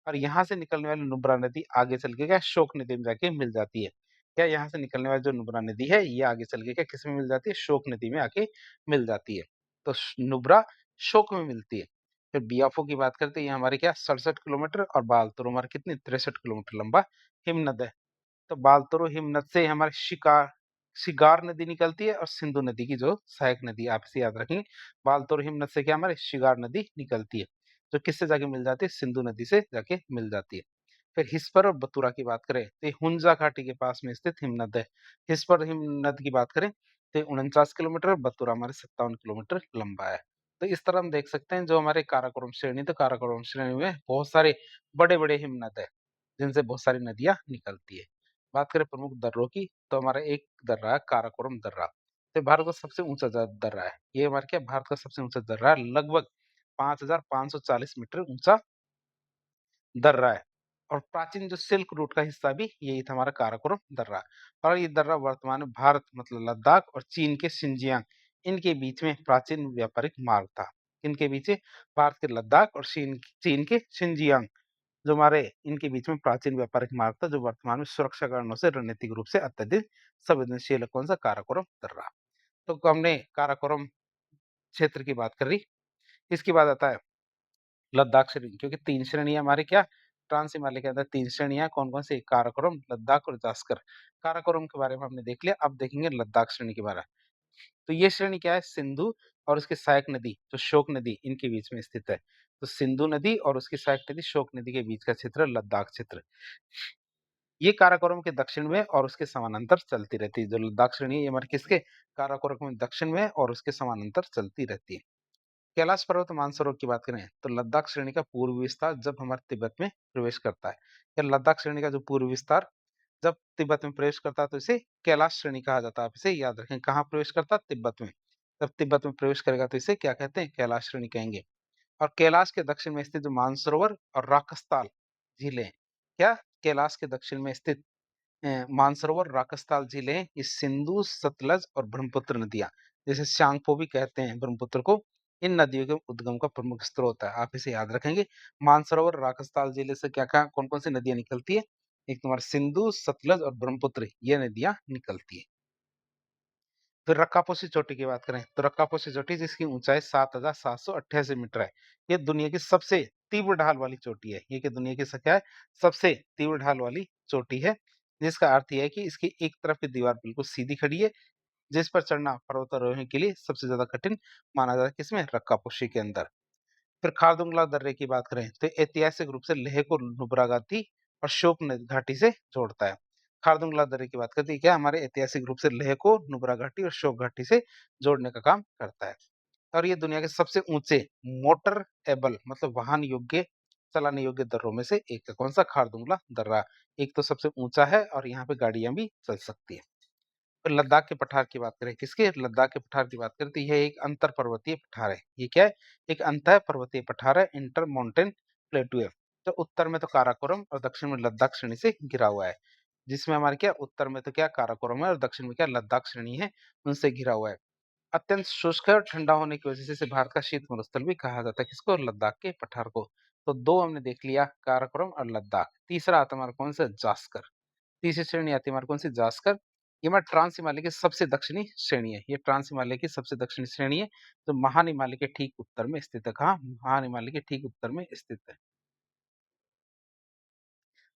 और यहाँ से निकलने वाली नुब्रा नदी आगे चल के क्या शोक नदी में जाके मिल जाती है। क्या यहाँ से निकलने वाली जो नुब्रा नदी है ये आगे चल के क्या किस में मिल जाती है? शोक नदी में आके मिल जाती है। तो नुब्रा शोक में मिलती है। फिर बीआफओ की बात करते हैं, ये हमारे क्या 67 किलोमीटर, और बालतोरो हमारे कितनी 63 किलोमीटर लंबा हिमनद है। तो बालतोरो हिमनद से हमारे शिगार नदी निकलती है, और सिंधु नदी की जो सहायक नदी है, आप इसे याद रखेंगे। बालतोरो हिमनद से क्या हमारे शिगार नदी निकलती है, जो किससे जाके मिल जाती है? सिंधु नदी से जाके मिल जाती है। फिर हिस्पर और बतूरा की बात करें तो ये हुंजा घाटी के पास में स्थित हिमनद है। हिस्पर हिमनद की बात करें तो 49 किलोमीटर, बतूरा हमारे 57 किलोमीटर लंबा है। तो इस तरह हम देख सकते हैं जो हमारे काराकोरम श्रेणी, तो काराकोरम श्रेणी में बहुत सारे बड़े बड़े हिमनद है जिनसे बहुत सारी नदियां निकलती है। बात करें प्रमुख दर्रों की तो हमारा एक दर्रा है काराकोरम दर्रा। तो भारत का सबसे ऊंचा दर्रा है। ये हमारे क्या भारत का सबसे ऊंचा दर्रा है, लगभग 5540 मीटर ऊंचा दर्रा है। और प्राचीन जो सिल्क रूट का हिस्सा भी यही था हमारा काराकोरम दर्रा। और ये दर्रा वर्तमान में भारत मतलब लद्दाख और चीन के शिनजियांग इनके बीच में प्राचीन व्यापारिक मार्ग था। इनके बीच में भारत के लद्दाख और चीन चीन के शिनजियांग जो हमारे इनके बीच में प्राचीन व्यापारिक मार्ग था, जो वर्तमान में सुरक्षा कारणों से रणनीतिक रूप से अत्यधिक संवेदनशील है। कौन सा? काराकोरम दर्रा। तो हमने काराकोरम क्षेत्र की बात कर रही। इसके बाद आता है लद्दाख श्रेणी, क्योंकि 3 श्रेणियाँ हमारे क्या ट्रांस हिमालय के अंदर 3 श्रेणियाँ कौन-कौन सी? काराकोरम, लद्दाख और जास्कर। काराकोरम के बारे में हमने देख लिया, अब देखेंगे लद्दाख श्रेणी के बारे में। तो ये श्रेणी क्या है? सिंधु और उसकी सहायक नदी जो शोक नदी इनके बीच में स्थित है। तो सिंधु नदी और उसकी सहायक नदी शोक नदी के बीच का क्षेत्र लद्दाख क्षेत्र। ये काराकोरम के दक्षिण में और उसके समानांतर चलती रहती है। जो लद्दाख श्रेणी है ये हमारे किसके? काराकोरम में दक्षिण में और उसके समानांतर चलती रहती है। कैलाश पर्वत मानसरोवर की बात करें तो लद्दाख श्रेणी का पूर्वी विस्तार जब हमारे तिब्बत में प्रवेश करता है, या लद्दाख श्रेणी का जो पूर्वी विस्तार जब तिब्बत में प्रवेश करता है तो इसे कैलाश श्रेणी कहा जाता है। आप इसे याद रखें। कहाँ प्रवेश करता है? तिब्बत में। जब तिब्बत में प्रवेश करेगा तो इसे क्या कहते हैं? कैलाश श्रेणी कहेंगे। और कैलाश के दक्षिण में स्थित जो मानसरोवर और राकस्ताल झीलें, क्या कैलाश के दक्षिण में स्थित मानसरोवर, राकस्ताल झीलें, ये सिंधु, सतलज और ब्रह्मपुत्र नदियां, जैसे शांगपो भी कहते हैं ब्रह्मपुत्र को, इन नदियों के उद्गम का प्रमुख स्रोत है। आप इसे याद रखेंगे। मानसरोवर, राकस्ताल जिले से क्या क्या कौन कौन सी नदियां निकलती है? एक तुम्हारा सिंधु, सतलज और ब्रह्मपुत्र, ये नदियां निकलती है। फिर रक्कापोसी चोटी की बात करें तो रक्कापोसी चोटी जिसकी ऊंचाई 7788 मीटर है, ये दुनिया की सबसे तीव्र ढाल वाली चोटी है। ये कि दुनिया की क्या है? सबसे तीव्र ढाल वाली चोटी है, जिसका अर्थ यह है कि इसकी एक तरफ की दीवार बिल्कुल सीधी खड़ी है, जिस पर चढ़ना पर्वतारोही के लिए सबसे ज्यादा कठिन माना जाता है। किसमें? रक्कापोशी के अंदर। फिर खारदुंगला दर्रे की बात करें तो ऐतिहासिक रूप से लेह को नुब्रागाती और शोक नदी घाटी से जोड़ता है। खारदुंगला दर्रे की बात करते हैं, क्या हमारे ऐतिहासिक रूप से लेह को नुब्रा घाटी और शोक घाटी से जोड़ने का काम करता है। और ये दुनिया के सबसे ऊंचे मोटर एबल मतलब वाहन योग्य चलाने योग्य दर्रों में से एक है। कौन सा? खारदुंगला दर्रा। एक तो सबसे ऊंचा है और यहाँ पे गाड़ियां भी चल सकती है। फिर लद्दाख के पठार की बात करें, किसके? लद्दाख के पठार की बात करें तो यह एक अंतर पर्वतीय पठार है। ये क्या है? एक अंतर पर्वतीय पठार है, इंटर माउंटेन प्लेटू है। तो उत्तर में तो काराकोरम और दक्षिण में लद्दाख श्रेणी से घिरा हुआ है। जिसमें हमारे क्या उत्तर में तो क्या काराकोरम है और दक्षिण में क्या लद्दाख श्रेणी है, उनसे घिरा हुआ है। अत्यंत शुष्क है और ठंडा होने की वजह से इसे भारत का शीत मरुस्थल भी कहा जाता है। किसको? लद्दाख के पठार को। तो दो हमने देख लिया, काराकोरम और लद्दाख। तीसरा आता है हमारा कौन सा? जास्कर। तीसरी श्रेणी आती है हमारी कौन सी? जास्कर। ये हमारे ट्रांस हिमालय की सबसे दक्षिणी श्रेणी है। ये ट्रांस हिमालय की सबसे दक्षिणी श्रेणी है, जो महान हिमालय के ठीक उत्तर में स्थित है। कहाँ? महान हिमालय के ठीक उत्तर में स्थित है।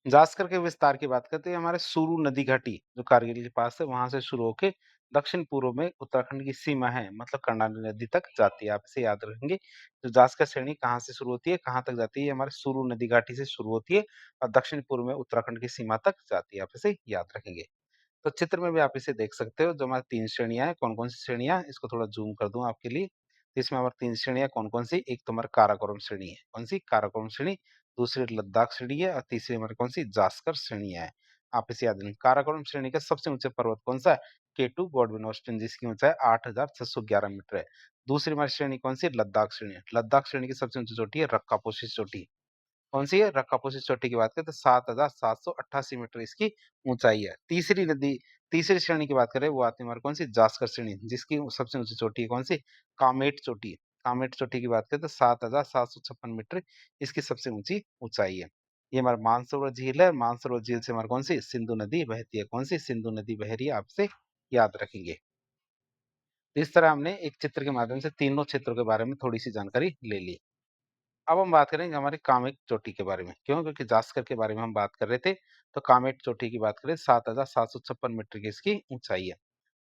जास्कर के विस्तार की बात करते हैं, हमारे सुरु नदी घाटी जो कारगिल के पास है, वहां से शुरू होके दक्षिण पूर्व में उत्तराखंड की सीमा है, मतलब कर्णाली नदी तक जाती है। आप इसे याद रखेंगे। तो जास्कर श्रेणी कहाँ से शुरू होती है, कहाँ तक जाती है? हमारे सुरु नदी घाटी से शुरू होती है और दक्षिण पूर्व में उत्तराखंड की सीमा तक जाती है। आप इसे याद रखेंगे। तो चित्र में भी आप इसे देख सकते हो, जो हमारी 3 श्रेणियाँ हैं, कौन-कौन सी श्रेणियाँ हैं? इसको थोड़ा ज़ूम कर दूँ आपके लिए। तो इसमें हमारी 3 श्रेणियाँ कौन-कौन सी? एक तो हमारा काराकोरम श्रेणी है। कौन-सी? काराकोरम श्रेणी। दूसरी लद्दाख श्रेणी है और तीसरी हमारी कौन-सी? जास्कर श्रेणियाँ है। आप इसे याद रखें। काराकोरम श्रेणी का सबसे ऊँचा पर्वत कौन-सा है? केटू गॉडविन ऑस्टिन, जिसकी ऊँचाई 8611 मीटर है। दूसरी हमारी श्रेणी कौन-सी है? लद्दाख श्रेणी है। लद्दाख श्रेणी की सबसे ऊँची चोटी है रक्कापोशी चोटी। कौन-सी है? रक्कापोशी चोटी की बात करें तो 7788 मीटर इसकी ऊँचाई है। तीसरी श्रेणी की बात करें, वो आती है हमारी कौन-सी? जास्कर श्रेणी, जिसकी सबसे ऊँची चोटी है कौन-सी? कामेट चोटी। कामेट चोटी की बात करें तो 7756 मीटर इसकी सबसे ऊँची ऊँचाई है। ये हमारा मानसरोवर झील है। मानसरोवर झील से हमारी कौन-सी? सिंधु नदी बहती है। कौन-सी? सिंधु नदी बह रही है, आप इसे याद रखेंगे। तो इस तरह हमने एक चित्र के माध्यम से तीनों क्षेत्रों के बारे में थोड़ी-सी जानकारी ले ली। अब हम बात करेंगे हमारी कामेट चोटी के बारे में। क्यों? क्योंकि जास्कर के बारे में हम बात कर रहे थे, तो कामेट चोटी की बात करें 7756 मीटर की इसकी ऊँचाई है।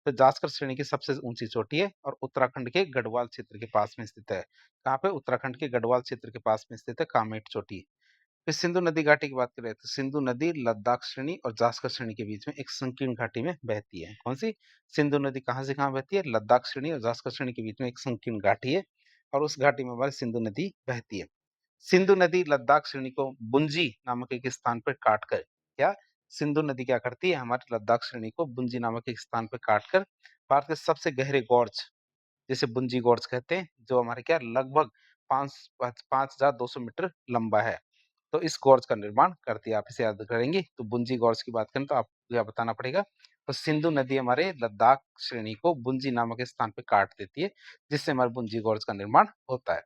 तो जास्कर श्रेणी की सबसे ऊँची चोटी है और उत्तराखंड के गढ़वाल क्षेत्र के पास में स्थित है। कहाँ पे? उत्तराखंड के गढ़वाल क्षेत्र के पास में स्थित है कामेट चोटी। फिर सिंधु नदी घाटी की बात करें तो सिंधु नदी लद्दाख श्रेणी और जास्कर श्रेणी के बीच में एक संकीर्ण घाटी में बहती है। कौन सी? सिंधु नदी कहाँ से कहाँ बहती है? लद्दाख श्रेणी और जास्कर श्रेणी के बीच में एक संकीर्ण घाटी है और उस घाटी में हमारी सिंधु नदी बहती है। सिंधु नदी लद्दाख श्रेणी को बुंजी नामक एक स्थान पर काटकर, क्या? सिंधु नदी क्या करती है? हमारी लद्दाख श्रेणी को बुंजी नामक एक स्थान पर काटकर भारत के सबसे गहरे गॉर्ज, जिसे बुंजी गॉर्ज कहते हैं, जो हमारे क्या लगभग 5200 मीटर लंबा है। तो इस गॉर्ज का निर्माण करती है। आप इसे याद करेंगे। तो बुंजी गॉर्ज की बात करें तो आपको यह बताना पड़ेगा। तो सिंधु नदी हमारे लद्दाख श्रेणी को बुंजी नामक स्थान पे काट देती है, जिससे हमारे बुंजी गॉर्ज का निर्माण होता है।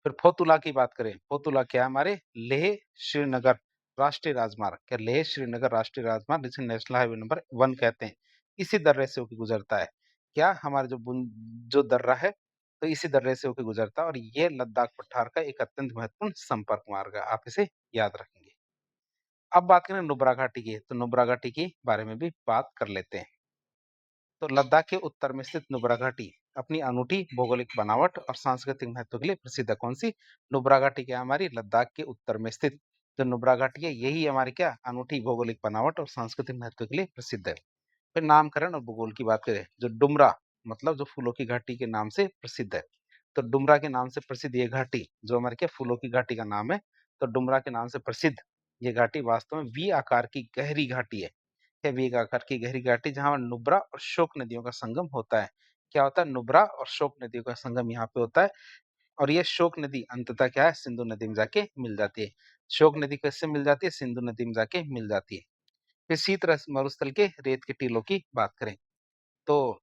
फिर फोतुला की बात करें, फोतुला क्या है? हमारे लेह श्रीनगर राष्ट्रीय राजमार्ग, क्या लेह श्रीनगर राष्ट्रीय राजमार्ग, जिसे नेशनल हाईवे नंबर 1 कहते हैं, इसी दर्रे से होके गुजरता है। क्या? हमारा जो दर्रा है, तो इसी दर्रे से होके गुजरता है और ये लद्दाख पठार का एक अत्यंत महत्वपूर्ण संपर्क मार्ग है। आप इसे याद रखेंगे। अब बात करें नुब्रा घाटी की, तो नुब्रा घाटी के बारे में भी बात कर लेते हैं। तो लद्दाख के उत्तर में स्थित नुब्रा घाटी अपनी अनूठी भौगोलिक बनावट और सांस्कृतिक महत्व के लिए प्रसिद्ध है। कौन सी? नुब्रा घाटी क्या है? हमारी लद्दाख के उत्तर में स्थित जो नुब्रा घाटी है, यही हमारी क्या अनूठी भौगोलिक बनावट और सांस्कृतिक महत्व के लिए प्रसिद्ध है। फिर नामकरण और भूगोल की बात करें, जो डुमरा मतलब जो फूलों की घाटी के नाम से प्रसिद्ध है। तो डुमरा के नाम से प्रसिद्ध ये घाटी, जो हमारे क्या फूलों की घाटी का नाम है, तो डुमरा के नाम से प्रसिद्ध ये घाटी वास्तव में वी आकार की गहरी घाटी है। है वेग आकार की गहरी घाटी, जहाँ नुब्रा और शोक नदियों का संगम होता है। क्या होता है? नुब्रा और शोक नदियों का संगम यहाँ पे होता है और ये शोक नदी अंततः क्या है? सिंधु नदी में जाके मिल जाती है। शोक नदी किससे मिल जाती है? सिंधु नदी में जाके मिल जाती है। फिर शीत मरुस्थल के रेत के टीलों की बात करें तो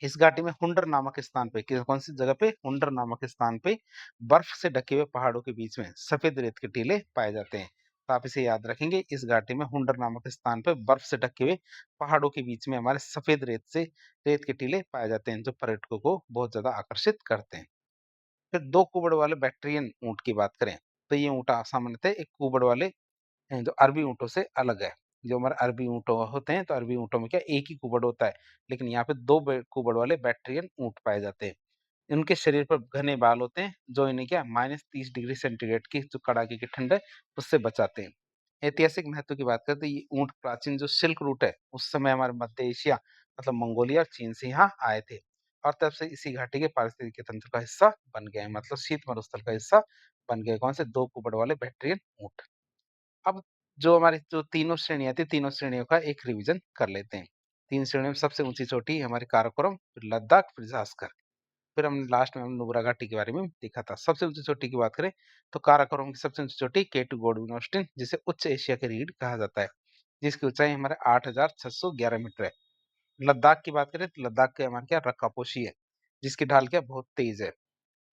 इस घाटी में हुंडर नामक स्थान पे, कौन सी जगह पे? हुंडर नामक स्थान पे बर्फ से ढके हुए पहाड़ों के बीच में सफेद रेत के टीले पाए जाते हैं। तो आप इसे याद रखेंगे। इस घाटी में हुंडर नामक स्थान पे बर्फ से ढके हुए पहाड़ों के बीच में हमारे सफेद रेत के टीले पाए जाते हैं, जो पर्यटकों को बहुत ज्यादा आकर्षित करते हैं। फिर दो कुबड़ वाले बैक्टीरियन ऊंट की बात करें तो ये ऊंट सामान्यतः एक कुबड़ वाले जो अरबी ऊँटों से अलग है। जो हमारे अरबी ऊँट होते हैं, तो अरबी ऊँटों में क्या एक ही कुबड़ होता है, लेकिन यहाँ पे 2 कुबड़ वाले बैक्टीरियन ऊँट पाए जाते हैं। इनके शरीर पर घने बाल होते हैं, जो इन्हें क्या -30 डिग्री सेंटीग्रेड की जो कड़ाके की ठंड है, उससे बचाते हैं। ऐतिहासिक महत्व की बात करें तो ये ऊँट प्राचीन जो सिल्क रूट है, उस समय हमारे मध्य एशिया मतलब मंगोलिया और चीन से यहाँ आए थे और तब से इसी घाटी के पारिस्थितिक तंत्र का हिस्सा बन गए हैं, मतलब शीत मरुस्थल का हिस्सा बन गए। कौन से? 2 कुबड़ वाले बैक्ट्रियन ऊँट। अब जो हमारी जो तीनों श्रेणियाँ थी, तीनों श्रेणियों का एक रिवीजन कर लेते हैं। 3 श्रेणियों में सबसे ऊँची चोटी हमारी काराकोरम, फिर लद्दाख, फिर ज़ास्कर। फिर हमने लास्ट में नुब्रा घाटी के बारे में देखा था। सबसे ऊँची चोटी की बात करें तो काराकोरम की सबसे ऊँची चोटी K2 गॉडविन ऑस्टिन, जिसे उच्च एशिया की रीढ़ कहा जाता है, जिसकी ऊँचाई हमारे 8611 मीटर है। लद्दाख की बात करें तो लद्दाख के हमारे क्या रक्कापोशी है, जिसकी ढाल क्या बहुत तेज है।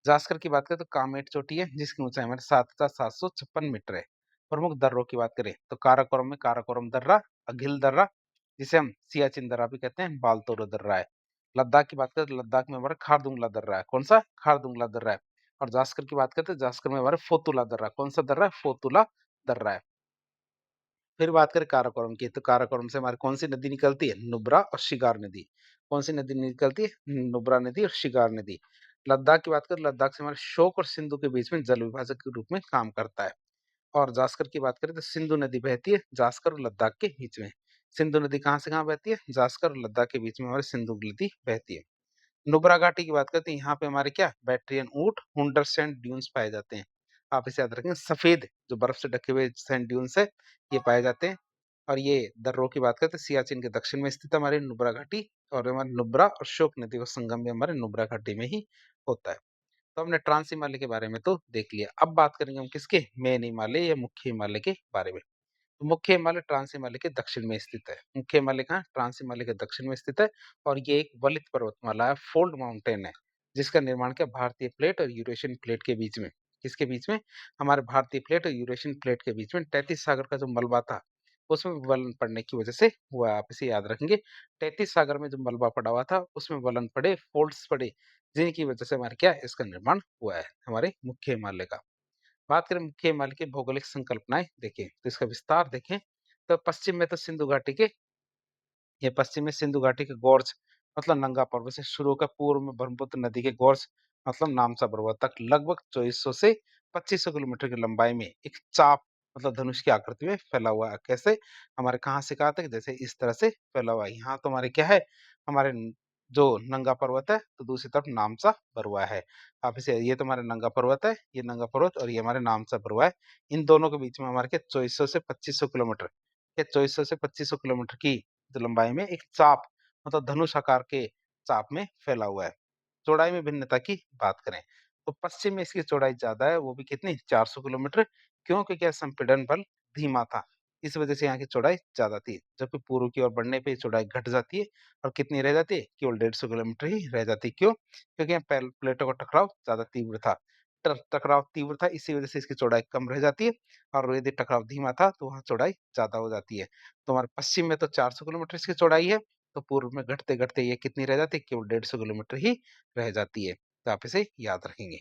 जास्कर की बात करें तो कामेट चोटी है, जिसकी ऊंचाई हमारे 7756 मीटर है। प्रमुख दर्रों की बात करें तो काराकोरम में काराकोरम दर्रा, अघिल दर्रा, जिसे हम सियाचिन दर्रा भी कहते हैं, बालतोरो दर्रा है। लद्दाख की बात करें तो लद्दाख में हमारा खारदुंगला दर्रा है। कौन सा? खारदुंगला दर्रा है। और जास्कर की बात करते हैं, जास्कर में हमारे फोतुला दर्रा। कौन सा दर्रा है? फोतुला दर्रा है। फिर बात करें काराकोरम की तो काराकोरम से हमारी कौन सी नदी निकलती है? नुब्रा और शिगार नदी। कौन सी नदी निकलती है? नुब्रा नदी और शिगार नदी। लद्दाख की बात करें, लद्दाख से हमारे शोक और सिंधु के बीच में जल विभाजक के रूप में काम करता है। और जास्कर की बात करें तो सिंधु नदी बहती है जास्कर और लद्दाख के बीच में। सिंधु नदी कहाँ से कहाँ बहती है? जास्कर और लद्दाख के बीच में हमारे सिंधु नदी बहती है। नुब्रा घाटी की बात करते हैं, यहाँ पे हमारे क्या बैक्ट्रियन ऊंट, हुंडर सैंड ड्यून्स पाए जाते हैं। आप इसे याद रखें, सफेद जो बर्फ से ढके हुए सैंड ड्यून्स है, ये पाए जाते हैं। और ये दर्रों की बात करते हैं, सियाचिन के दक्षिण में स्थित हमारी नुब्रा घाटी, और हमारे नुब्रा और शोक नदी का संगम भी हमारे नुब्रा घाटी में ही होता है। तो हमने ट्रांस हिमालय के बारे में तो देख लिया। अब बात करेंगे हम किसके? मेन हिमालय या मुख्य हिमालय के बारे में। मुख्य हिमालय ट्रांस हिमालय के दक्षिण में स्थित है। मुख्य हिमालय कहाँ? ट्रांस हिमालय के दक्षिण में स्थित है और ये एक वलित पर्वतमाला है, फोल्ड माउंटेन है, जिसका निर्माण क्या भारतीय प्लेट और यूरेशियन प्लेट के बीच में। किसके बीच में? हमारे भारतीय प्लेट और यूरेशियन प्लेट के बीच में तैतीस सागर का जो मलबा था, उसमें वलन पड़ने की वजह से हुआ। आप इसे याद रखेंगे, तैतीस सागर में जो मलबा पड़ा हुआ था, उसमें वलन पड़े, फोल्ड्स पड़े, जिनकी वजह से हमारे क्या इसका निर्माण हुआ है, हमारे मुख्य हिमालय का। बात करें मुख्य हिमालय की भौगोलिक संकल्पनाएं देखें तो इसका विस्तार देखें तो पश्चिम में तो सिंधु घाटी के, ये पश्चिम में सिंधु घाटी के गॉर्ज मतलब नंगा पर्वत से शुरू होकर पूर्व में ब्रह्मपुत्र नदी के गॉर्ज मतलब नामसा पर्वत तक लगभग 2400 से 2500 किलोमीटर की लंबाई में एक चाप मतलब धनुष की आकृति में फैला हुआ है। कैसे? हमारे कहाँ से कहाँ तक? जैसे इस तरह से फैला हुआ है। यहाँ तो हमारे क्या है, हमारे जो नंगा पर्वत है, तो दूसरी तरफ नामसा बरुआ है। आप इसे, ये तो हमारे नंगा पर्वत है, ये नंगा पर्वत, और ये हमारे नामसा बरुआ है। इन दोनों के बीच में हमारे क्या 2400 से 2500 किलोमीटर, ये 2400 से 2500 किलोमीटर की जो लंबाई में एक चाप मतलब धनुष आकार के चाप में फैला हुआ है। चौड़ाई में भिन्नता की बात करें तो पश्चिम में इसकी चौड़ाई ज्यादा है, वो भी कितनी? 400 किलोमीटर। क्यों? क्योंकि यह संपीड़न बल धीमा था, इस वजह से यहाँ की चौड़ाई ज्यादा थी। जबकि पूर्व की ओर बढ़ने पे चौड़ाई घट जाती है और कितनी रह जाती है? केवल 150 किलोमीटर ही रह जाती है। क्यों? क्योंकि यहाँ प्लेटों का टकराव ज्यादा तीव्र था। टकराव तीव्र था, इसी वजह से इसकी चौड़ाई कम रह जाती है, और यदि टकराव धीमा था तो वहाँ चौड़ाई ज्यादा हो जाती है। तो हमारे पश्चिम में तो 400 किलोमीटर इसकी चौड़ाई है, तो पूर्व में घटते-घटते ये कितनी रह जाती है? केवल 150 किलोमीटर ही रह जाती है। तो आप इसे याद रखेंगे।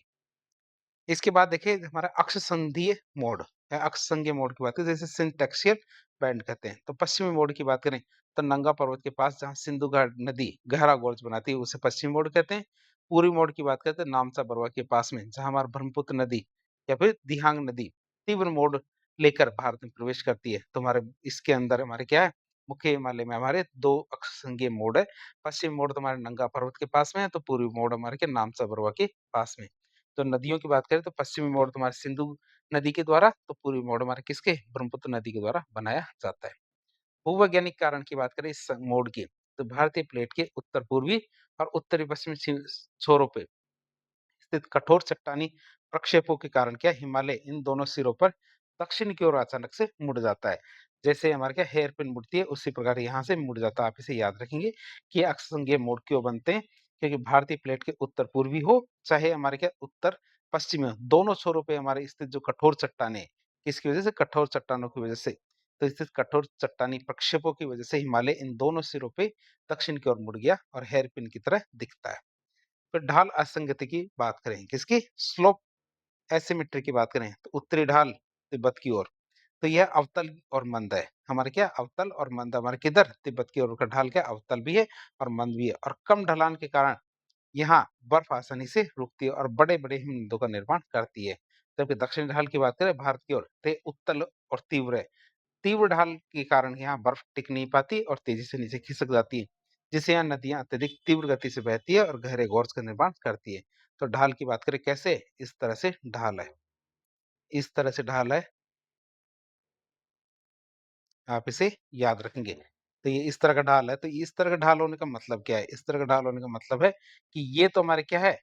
इसके बाद देखिए हमारा अक्षसंधीय मोड या अक्षसंघीय मोड की बात करें, जैसे सिंटैक्सियल बैंड कहते हैं। तो पश्चिमी मोड की बात करें तो नंगा पर्वत के पास जहाँ सिंधु नदी गहरा गोर्ज बनाती है, उसे पश्चिमी मोड कहते हैं। पूर्वी मोड की बात करते हैं नामसा बरवा के पास में, जहाँ हमारा ब्रह्मपुत्र नदी या फिर दिहांग नदी तीव्र मोड लेकर भारत में प्रवेश करती है। तो हमारे इसके अंदर हमारे क्या है, मुख्य हिमालय में हमारे दो अक्षसंघीय मोड है। पश्चिमी मोड तो हमारे नंगा पर्वत के पास में है, तो पूर्वी मोड हमारे के नामसा बरवा के पास में। तो नदियों की बात करें तो पश्चिमी मोड़ तुम्हारे सिंधु नदी के द्वारा, तो पूर्वी मोड़ हमारे किसके? ब्रह्मपुत्र नदी के द्वारा बनाया जाता है। भूवैज्ञानिक कारण की बात करें इस मोड़ की, तो भारतीय प्लेट के उत्तर पूर्वी और उत्तरी पश्चिमी छोरों पे स्थित कठोर चट्टानी प्रक्षेपों के कारण क्या हिमालय इन दोनों सिरों पर दक्षिण की ओर अचानक से मुड़ जाता है। जैसे हमारे क्या हेयर पिन मुड़ती है, उसी प्रकार यहाँ से मुड़ जाता है। आप इसे याद रखेंगे कि अक्षांगीय मोड़ क्यों बनते हैं, क्योंकि भारतीय प्लेट के उत्तर पूर्वी हो चाहे हमारे क्या उत्तर पश्चिमी हो, दोनों छोरों पे हमारे स्थित जो कठोर चट्टाने हैं, किसकी वजह से? कठोर चट्टानों की वजह से। तो स्थित कठोर चट्टानी प्रक्षेपों की वजह से हिमालय इन दोनों सिरों पे दक्षिण की ओर मुड़ गया और हेयर पिन की तरह दिखता है। फिर ढाल असंगति की बात करें, किसकी? स्लोप एसिमेट्री की बात करें तो उत्तरी ढाल तिब्बत की ओर, तो यह अवतल और मंद है। हमारे क्या अवतल और मंद हमारे किधर? तिब्बत की ओर का ढाल क्या अवतल भी है और मंद भी है, और कम ढलान के कारण यहाँ बर्फ आसानी से रुकती है और बड़े-बड़े हिमनदों का निर्माण करती है। जबकि दक्षिणी ढाल की बात करें भारत की ओर, तो ये उत्तल और तीव्र है। तीव्र ढाल के कारण यहाँ बर्फ टिक नहीं पाती और तेजी से नीचे खिसक जाती है, जिससे यहाँ नदियाँ अत्यधिक तीव्र गति से बहती है और गहरे गॉर्ज का निर्माण करती है। तो ढाल की बात करें कैसे? इस तरह से ढाल है। इस तरह से ढाल है, आप इसे याद रखेंगे। तो ये इस तरह का ढाल है, तो इस तरह का ढाल होने का मतलब क्या है? इस तरह का ढाल होने का मतलब है कि ये तो हमारे क्या है?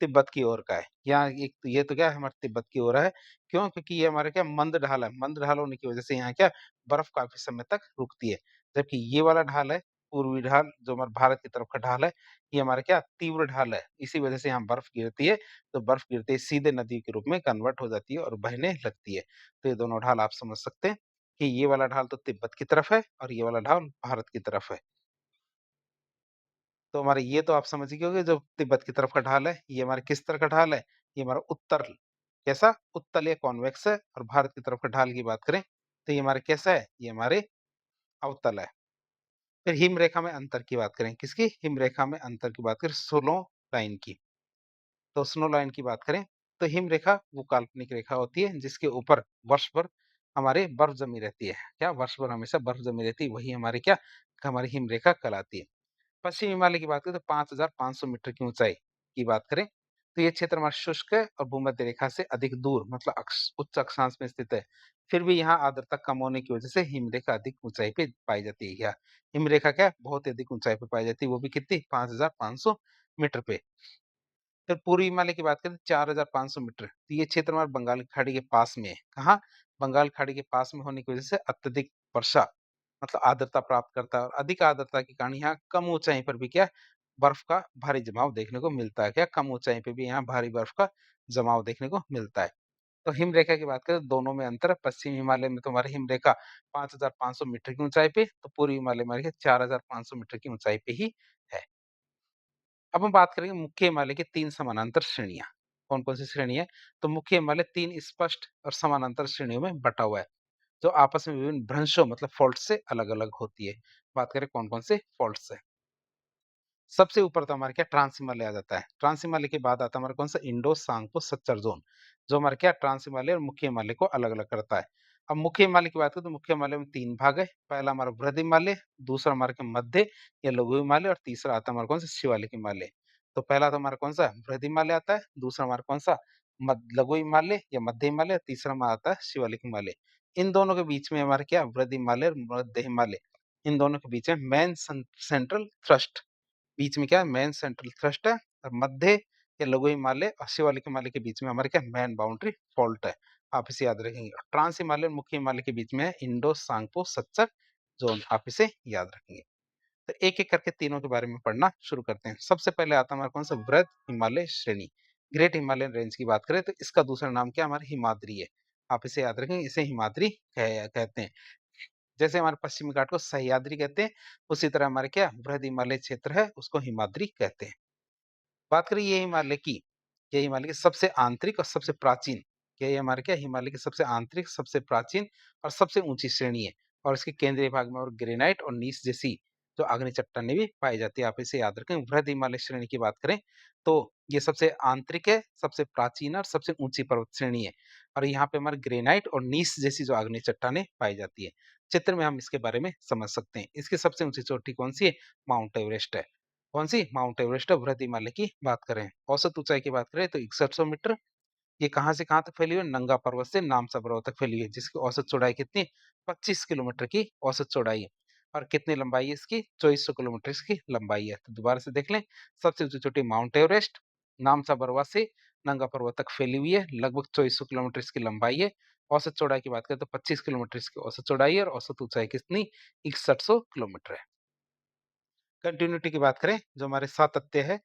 तिब्बत की ओर का है। यहाँ एक तो ये तो क्या है हमारे तिब्बत की ओर है। क्यों? क्योंकि ये हमारे क्या मंद ढाल है। मंद ढाल होने की वजह से यहाँ क्या बर्फ काफ़ी समय तक रुकती है। जबकि ये वाला ढाल है, पूर्वी ढाल जो हमारे भारत की तरफ का ढाल है, ये हमारा क्या तीव्र ढाल है। इसी वजह से यहाँ बर्फ गिरती है, तो बर्फ गिरते ही सीधे नदी के रूप में कन्वर्ट हो जाती है और बहने लगती है। तो ये दोनों ढाल आप समझ सकते हैं कि ये वाला ढाल तो तिब्बत की तरफ है और ये वाला ढाल भारत की तरफ है। तो हमारे ये तो आप समझ गए होंगे जो तिब्बत की तरफ का ढाल है, ये हमारे किस तरह का ढाल है? ये हमारा उत्तर कैसा? उत्तल या कॉन्वेक्स है और भारत की तरफ का ढाल की बात करें, तो ये हमारा कैसा है? ये हमारे अवतल है। फिर हिम रेखा में अंतर की बात करें, किसकी? हिम रेखा में अंतर की बात करें स्नो लाइन की। तो स्नो लाइन की बात करें, तो हिम रेखा वो काल्पनिक रेखा होती है जिसके ऊपर वर्ष भर हमारे बर्फ जमी रहती है। क्या? वर्ष भर हमेशा बर्फ जमी रहती है, वही हमारी क्या? हमारी हिम रेखा कहलाती है। पश्चिम हिमालय की बात करें तो 5,500 मीटर की ऊंचाई की बात करें तो ये क्षेत्र हमारा शुष्क है और भूमध्य रेखा से अधिक दूर मतलब उच्च अक्षांश में स्थित है। फिर भी यहाँ आर्द्रता कम होने की वजह से हिमरेखा अधिक ऊंचाई पे पाई जाती है। क्या हिमरेखा क्या है? बहुत ही अधिक ऊंचाई पे पाई जाती है, वो भी कितनी? 5,500 मीटर पे। फिर पूर्वी हिमालय की बात करें तो 4,500 मीटर, तो ये क्षेत्र हमारे बंगाल की खाड़ी के पास में है। कहाँ? बंगाल खाड़ी के पास में होने की वजह से अत्यधिक वर्षा मतलब आर्द्रता प्राप्त करता है और अधिक आर्द्रता के कारण यहाँ कम ऊंचाई पर भी क्या बर्फ का भारी जमाव देखने को मिलता है। क्या कम ऊंचाई पे भी यहाँ भारी बर्फ का जमाव देखने को मिलता है। तो हिम रेखा की बात करें तो दोनों में अंतर है। पश्चिम हिमालय में तो हमारी हिम रेखा 5,500 मीटर की ऊंचाई पे, तो पूर्वी हिमालय में 4,500 मीटर की ऊंचाई पे ही है। अब हम बात करेंगे मुख्य हिमालय की 3 समानांतर श्रेणियाँ। कौन-कौन सी श्रेणी है? तो मुख्य हिमालय 3 स्पष्ट और समानांतर श्रेणियों में बँटा हुआ है, जो आपस में विभिन्न भ्रंशों मतलब फ़ॉल्ट से अलग-अलग होती है। बात करें कौन-कौन से फ़ॉल्ट्स हैं? सबसे ऊपर तो हमारे क्या ट्रांस हिमालय आ जाता है। ट्रांस हिमालय के बाद आता है हमारा कौन-सा इंडो सांगपो सच्चर ज़ोन, जो हमारा क्या ट्रांस हिमालय और मुख्य हिमालय को अलग-अलग करता है। अब मुख्य हिमालय की बात करें तो मुख्य हिमालय में 3 भाग है। पहला हमारा बृहद हिमालय, दूसरा हमारा क्या मध्य या लघु हिमालय और तीसरा आता है हमारा कौन-सा शिवालिक हिमालय। तो पहला तो हमारा कौन-सा बृहद हिमालय आता है, दूसरा हमारा कौन-सा लघु हिमालय या मध्य हिमालय, तीसरा हमारा आता है शिवालिक हिमालय। इन दोनों के बीच में हमारा क्या बृहद हिमालय और मध्य हिमालय, इन दोनों के बीच में मेन सेंट्रल थ्रस्ट बीच में क्या है मेन सेंट्रल थ्रस्ट है और मध्य या लघु हिमालय और शिवालिक हिमालय के बीच में हमारे क्या मेन बाउंड्री फॉल्ट है। आप इसे याद रखेंगे। ट्रांस हिमालय और मुख्य हिमालय के बीच में है इंडो सांगपो सच्चर जोन, आप इसे याद रखेंगे। तो एक एक करके तीनों के बारे में पढ़ना शुरू करते हैं। सबसे पहले आता है हमारा कौन सा वृहद हिमालय श्रेणी, ग्रेट हिमालयन रेंज की बात करें तो इसका दूसरा नाम क्या हमारा हिमाद्री है। आप इसे याद रखेंगे, इसे हिमाद्री कहते हैं। जैसे हमारे पश्चिमी घाट को सह्याद्री कहते हैं, उसी तरह हमारे क्या बृहद हिमालय क्षेत्र है उसको हिमाद्री कहते हैं। बात करें ये हिमालय की, ये हिमालय की सबसे आंतरिक और सबसे प्राचीन, ये हमारे क्या हिमालय की सबसे आंतरिक, सबसे प्राचीन और सबसे ऊँची श्रेणी है और इसके केंद्रीय भाग में और ग्रेनाइट और नीस जैसी जो आग्नेय चट्टानें भी पाई जाती है, आप इसे याद रखें। वृहद हिमालय श्रेणी की बात करें, तो ये सबसे आंतरिक है, सबसे प्राचीन और सबसे ऊँची पर्वत श्रेणी है और यहाँ पे हमारे ग्रेनाइट और नीस जैसी जो आग्नेय चट्टानें पाई जाती है। चित्र में हम इसके बारे में समझ सकते हैं। इसकी सबसे ऊँची चोटी कौन-सी है? माउंट एवरेस्ट है। कौन-सी? माउंट एवरेस्ट और वृहद हिमालय की बात करें। औसत ऊँचाई की बात करें तो 6100 मीटर। ये कहाँ से कहाँ तक फैली हुई है? नंगा पर्वत से नामसा पर्वत तक फैली हुई है, जिसकी औसत चौड़ाई कितनी? 25 किलोमीटर की औसत चौड़ाई है और कितनी लंबाई है इसकी? 2400 किलोमीटर इसकी लंबाई है। तो दोबारा से देख लें, सबसे ऊँची चोटी माउंट एवरेस्ट, नामसा पर्वत से नंगा पर्वत तक फैली हुई है, लगभग 2400 किलोमीटर इसकी लंबाई है। औसत चौड़ाई की बात करें तो 25 किलोमीटर इसकी औसत चौड़ाई है और औसत ऊँचाई कितनी? 6100 किलोमीटर है। कंटिन्यूटी की बात करें, जो हमारे सातत्य है,